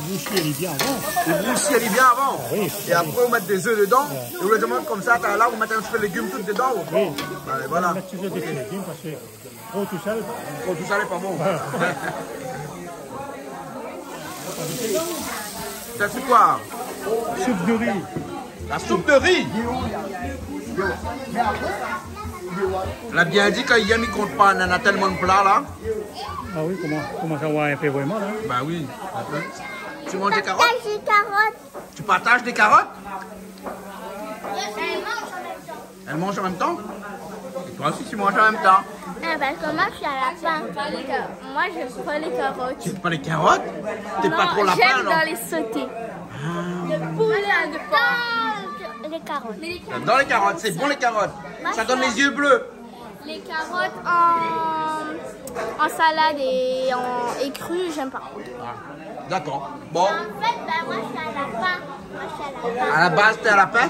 bouchiez bien avant. Vous bouchiez bien avant? Oui. Et après vous mettez des œufs dedans. Et vous les demandez comme ça, là vous mettez un petit peu de légumes tout dedans. Oui. Allez, voilà. Vous mettez des légumes parce que trop tout seul. Trop tout seul n'est pas bon. Ça c'est quoi? Soupe de riz. La soupe de riz. Elle a bien dit qu'il y a mis compte pas, on a tellement de plats là. Ah oui, comment ça va un peu vraiment là? Bah oui. Tu manges des carottes? Tu partages des carottes? Elle mange en même temps. Et toi aussi tu manges en même temps. Parce que moi je suis à la fin. Moi je prends les carottes. Tu n'aimes pas les carottes? T'es pas trop lapin j'aime alors? dans les sauter. Le poulet de les carottes. Dans les carottes, c'est bon les carottes. Ça donne les yeux bleus. Les carottes en salade et crues, j'aime pas. D'accord. Bon. En fait, moi je suis à la fin. À la base, t'es à la fin?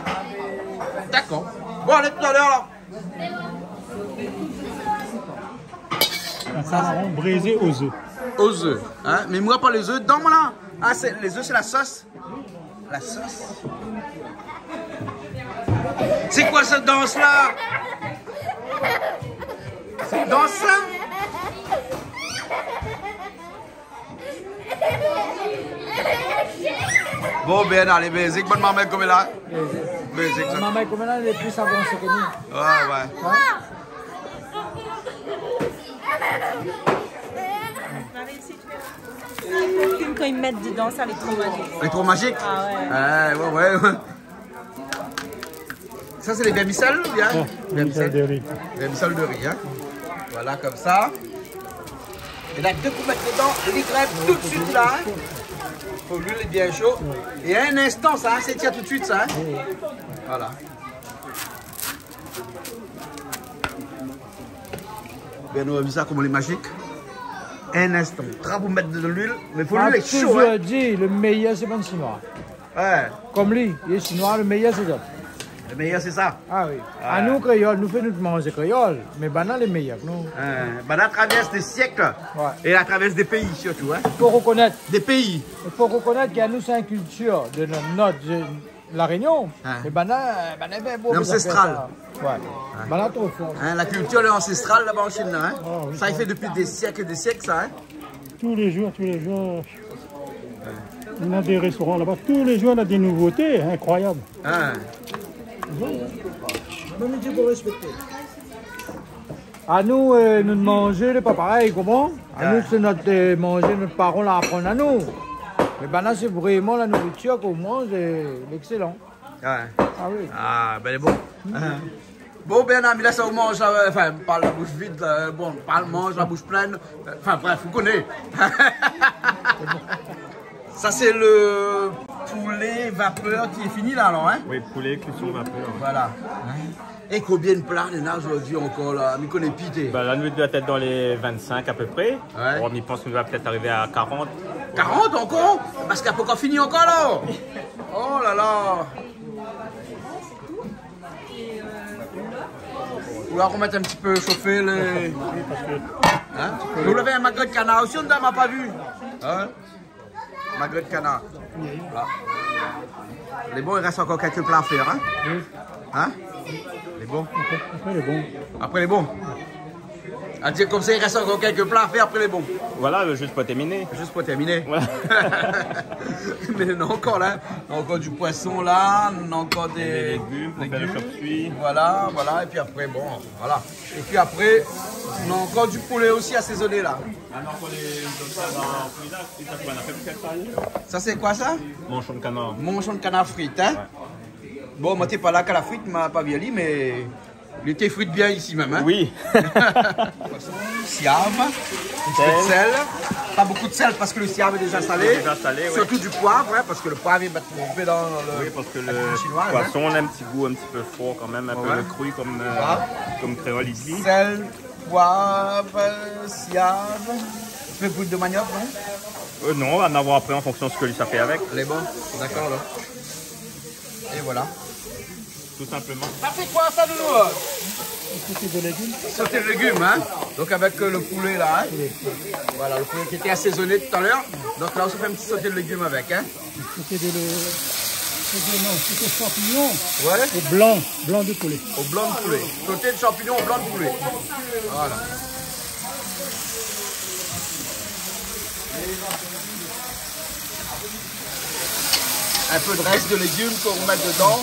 D'accord. Bon, allez tout à l'heure là. Un samaron braisé aux œufs. Aux œufs. Hein? Mais moi pas les œufs dedans moi là. Ah, les œufs c'est la sauce. La sauce. C'est quoi cette danse là? Cette danse là? Bon ben allez, basique, bonne maman comme elle a. Basique. Maman comme elle a, elle est plus avancée que nous. Ouais. Quand ils mettent dedans, ça, les trop magiques. Les trop magiques? Ah ouais. Ouais. Ça, c'est les vermicelles ou bien? Vermicelles de riz. Vermicelles de riz, hein. Voilà, comme ça. Et là, deux coups mettre dedans, les crêpes tout de suite là. Hein. Faut que l'huile est bien chaud. Et à un instant, ça, hein, c'est tient tout de suite, ça. Hein. Voilà. Bien, nous avons vu ça comme les magiques. Un instant. Vous mettre de l'huile, mais il faut l'huile est chaud. Je dis, le meilleur c'est bon chinois. Ouais. Comme lui, il est chinois, le meilleur c'est ça. Le meilleur c'est ça. Ah oui. À nous, créoles, nous faisons manger créole, mais Bana les meilleurs. Bana traverse des siècles et elle traverse des pays surtout. Hein. Il faut reconnaître. Des pays. Il faut reconnaître qu'à nous, c'est une culture de la Réunion. Mais Bana est bien beau. L'ancestral. Ouais. Bana trop fort. La culture ancestrale là-bas en Chine. Hein. Oh, oui, ça, il fait depuis des siècles et des siècles, ça. Hein. Tous les jours. On a des restaurants là-bas. Tous les jours, on a des nouveautés incroyables. À nous, nous manger, c'est pas pareil, comment? À nous, c'est notre manger, notre parents l'apprendre à nous. Mais Bana, c'est vraiment la nourriture qu'on mange, l'excellent. Ah oui. Ah, ben bon. Bon, ben, là, ça on mange, enfin, parle la bouche vide, bon, mange la bouche pleine. Enfin, bref, vous connaissez. Ça, c'est le poulet vapeur qui est fini là, alors, hein? Oui, poulet cuisson vapeur. Voilà. Et combien de plats on a aujourd'hui encore là? Mais qu'on est pité. Bah, la nuit doit être dans les 25 à peu près. Ouais. On y pense qu'on va peut-être arriver à 40. 40 encore? Parce qu'il n'y a pas encore fini encore là. Oh là là. Ou alors on met un petit peu chauffer les... Hein? Vous l'avez un magret de canard aussi, on ne m'a pas vu. Hein? Magret de canard. Voilà. Les bons, il reste encore quelques plats à faire. Hein? Oui. Hein? Les bons? Après les bons. Après les bons. À dire comme ça, il reste encore quelques plats à faire après les bons. Voilà, juste pour terminer. Juste pour terminer. Voilà. Mais on a encore là, on a encore du poisson là, on a encore des légumes, pour faire le chop-suey. Voilà. Et puis après, bon, voilà. Et puis après, on a encore du poulet aussi assaisonné là. Ça c'est quoi ça? Manchon de canard. Manchon de canard frites, hein? Ouais. Bon, moi t'es pas là qu'à la frite, m'a pas bien dit, mais il était frite bien ici même, hein? Oui. Poisson, siam, un petit peu de sel. Pas beaucoup de sel parce que le siam est déjà salé. Surtout du poivre, hein, parce que le poivre est trempé dans le. Oui, parce que le chinoise, poisson a un petit goût un petit peu fort quand même, un peu cru comme créole ici. Sel, poivre, siam. Un peu de manioc, non? Non, on va en avoir après en fonction de ce que ça fait avec. Elle est bonne, d'accord là. Et voilà. Tout simplement. Ça fait quoi ça de nous? Sauté de légumes. Sauté de légumes, hein. Donc avec le poulet là, hein. Voilà, le poulet qui était assaisonné tout à l'heure. Donc là on se fait un petit sauté de légumes avec, hein. Sauté de champignons. Ouais. Au blanc de poulet. Au blanc de poulet. Sauté de champignons au blanc de poulet. Voilà. Un peu de reste de légumes qu'on met dedans.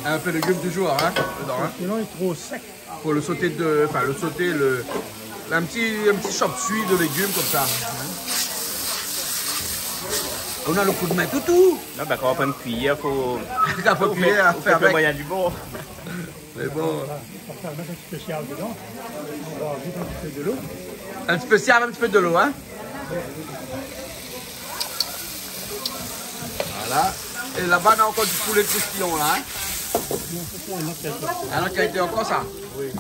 Un peu de légumes toujours, hein, dedans. Hein. Sinon, il est trop sec. Pour le sauter un petit chop suie de légumes comme ça. On a le coup de main tout. Là, ben, quand on prend une cuillère, il faut faire avec. Le moyen du bon. Mais bon. On va faire un petit spécial dedans. On va ajouter un petit peu de l'eau. Un spécial, un petit peu de l'eau, hein. Voilà. Et là-bas, on a encore du poulet croustillant, là. Hein? Un autre qualité encore, ça? Oui.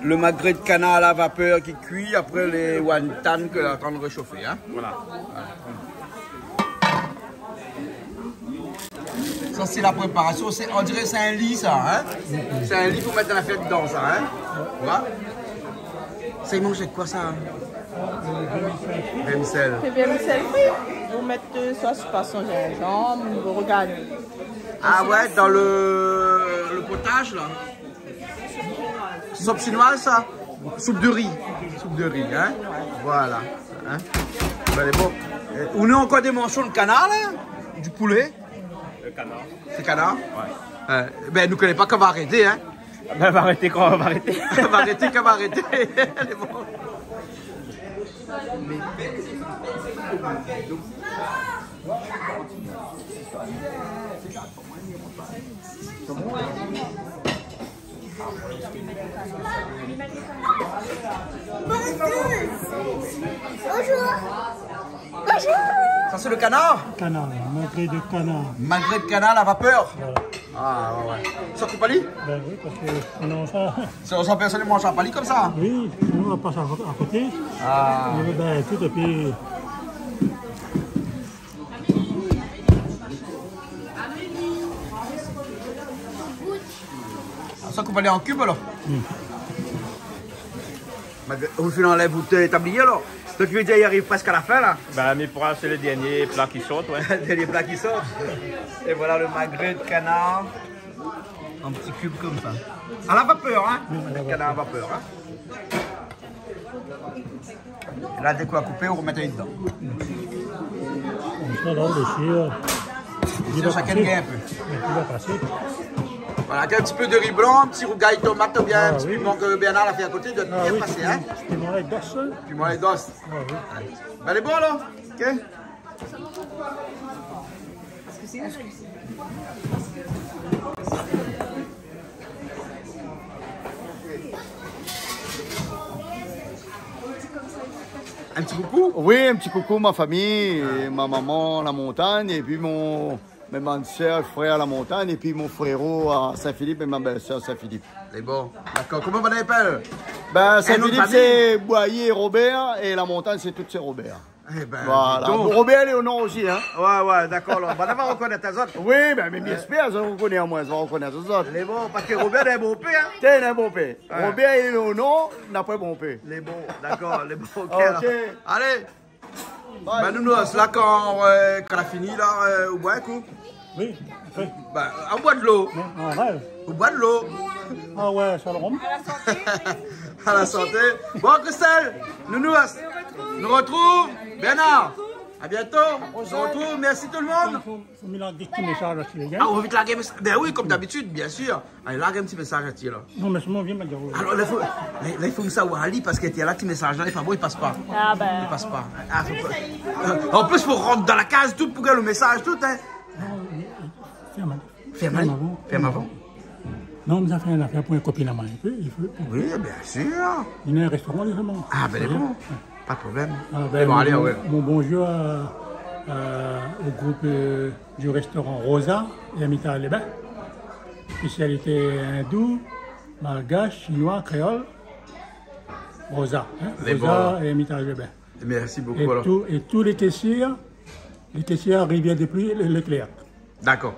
Le magret de canard à la vapeur qui cuit, après les wontons que l'on attend de réchauffer. Hein? Voilà. Ça, c'est la préparation. On dirait que c'est un lit, ça. Hein? C'est un lit pour mettre la fête dedans, ça. Hein? Voilà. Ça, il mange avec quoi, ça? Vermicelle. C'est vermicelle frit. Vous mettez soit par son gingembre, vous regardez. Ah ouais, dans le potage, là. Soupe chinoise, ça? Soupe de riz. Soupe de riz, hein? Voilà. Hein? Ben, bon. On a encore des manchons de canard, là? Du poulet? Le canard. C'est canard? Ouais. Ben, nous ne connaissons pas qu'on va arrêter, hein? Ben, on va arrêter quand on va arrêter. On va arrêter quand on va arrêter. Elle est bon. Bonjour. Ça, c'est le canard? Canard, magret de canard. Magret de canard à la vapeur? Voilà. Ah, ouais. Ça coupe pas lit? Ben oui, parce que sinon ça... Ça personne ne mange à pali comme ça? Oui, sinon on passe à côté. Ah. Et ben tout, et puis... Ça coupe aller en cube alors? Vous faites l'enlève, vous t'établiez alors? Donc tu veux dire, il arrive presque à la fin là? Ben, mais pour c'est le dernier plat qui saute, ouais. Le dernier plat qui saute. Et voilà le magret de canard. En petits cubes comme ça. À la vapeur, hein? Le canard à vapeur, hein? Et là, dès qu'on a coupé, on remet dedans. Comme ça, là, le chien... Chacun gagne un peu. Il va passer. Voilà, un petit peu de riz blanc, un petit rougail tomate, ou bien un petit piment que Bernard a fait à côté, de bien passer, hein? Piment avec d'os. Piment avec d'os. Ben, elle est bon alors? Ok. Un petit coucou? Oui, un petit coucou, ma famille, et ma maman, la montagne, et puis mes ma soeur, frère à la montagne, et puis mon frérot à Saint-Philippe et ma belle-soeur à Saint-Philippe. C'est bon. D'accord. Comment vous l'appelez? Ben, Saint-Philippe, c'est Boyer et Robert, et la montagne, c'est toutes ces Robert. Eh ben, voilà. Robert et au nom aussi, hein? Ouais, d'accord. On va reconnaître les autres. Oui, ben, mais j'espère, on reconnaît au moins, on va reconnaître les autres. Les bons, parce que Robert est un bon père, hein? T'es un bon père. Ouais. Robert et au nom, n'a pas bon père. Les bons, d'accord, les bons. Ok. Allez. Ben, nous, là, quand on a fini, là, on boit un coup. Oui, après. Ben, on boit de l'eau. On boit de l'eau. Ah ouais, ça le rhum. À la santé. Bon, Christelle, nous retrouve. Bernard, à bientôt. On se retrouve. Merci tout le monde. Il faut me larguer un petit message à les gars. Ah, on va vite larguer un message. Ben oui, comme d'habitude, bien sûr. Allez, largue un petit message à là. Non, mais seulement viens me dire. Alors, là, il faut me savoir Ali parce que tu es là, petit message là, il est pas bon, il passe pas. Ah ben. Il passe pas. Ah, en plus, il faut rentrer dans la case tout pour que le message, tout, hein. Ferme avant. Non, mais ça fait une affaire pour une copine à moi. Il faut. Oui, bien sûr. Il y a un restaurant, justement. Ah, ben, c'est bon. Pas de problème. Ah, ben, bon, allez, ouais. Mon bonjour au groupe du restaurant Rosa et Amita Les Bains. Spécialité hindoue, malgache, chinois, créole. Rosa. Hein? Rosa et Amita Les Bains. Merci beaucoup. Et tous les caissières Rivière des Pluies, Leclerc. D'accord.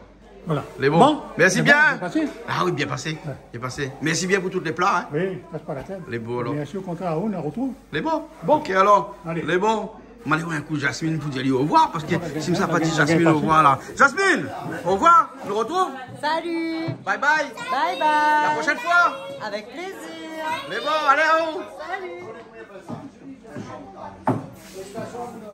Voilà. Les bons. Merci bien. Bien passé. Ah oui, bien passé. Ouais. Bien passé. Merci bien pour tous les plats. Hein. Oui, passe pas la tête. Les beaux alors. Merci au contraire, on les retrouve. Les bons. Bon. Ok alors. Allez. Les bons. On va aller voir un coup Jasmine pour dire au revoir parce que si me ça pas dit Jasmine au revoir là. Jasmine, au revoir. On nous retrouve. Salut. Bye bye. Bye bye. La prochaine fois. Avec plaisir. Les bons, allez, en haut. Salut.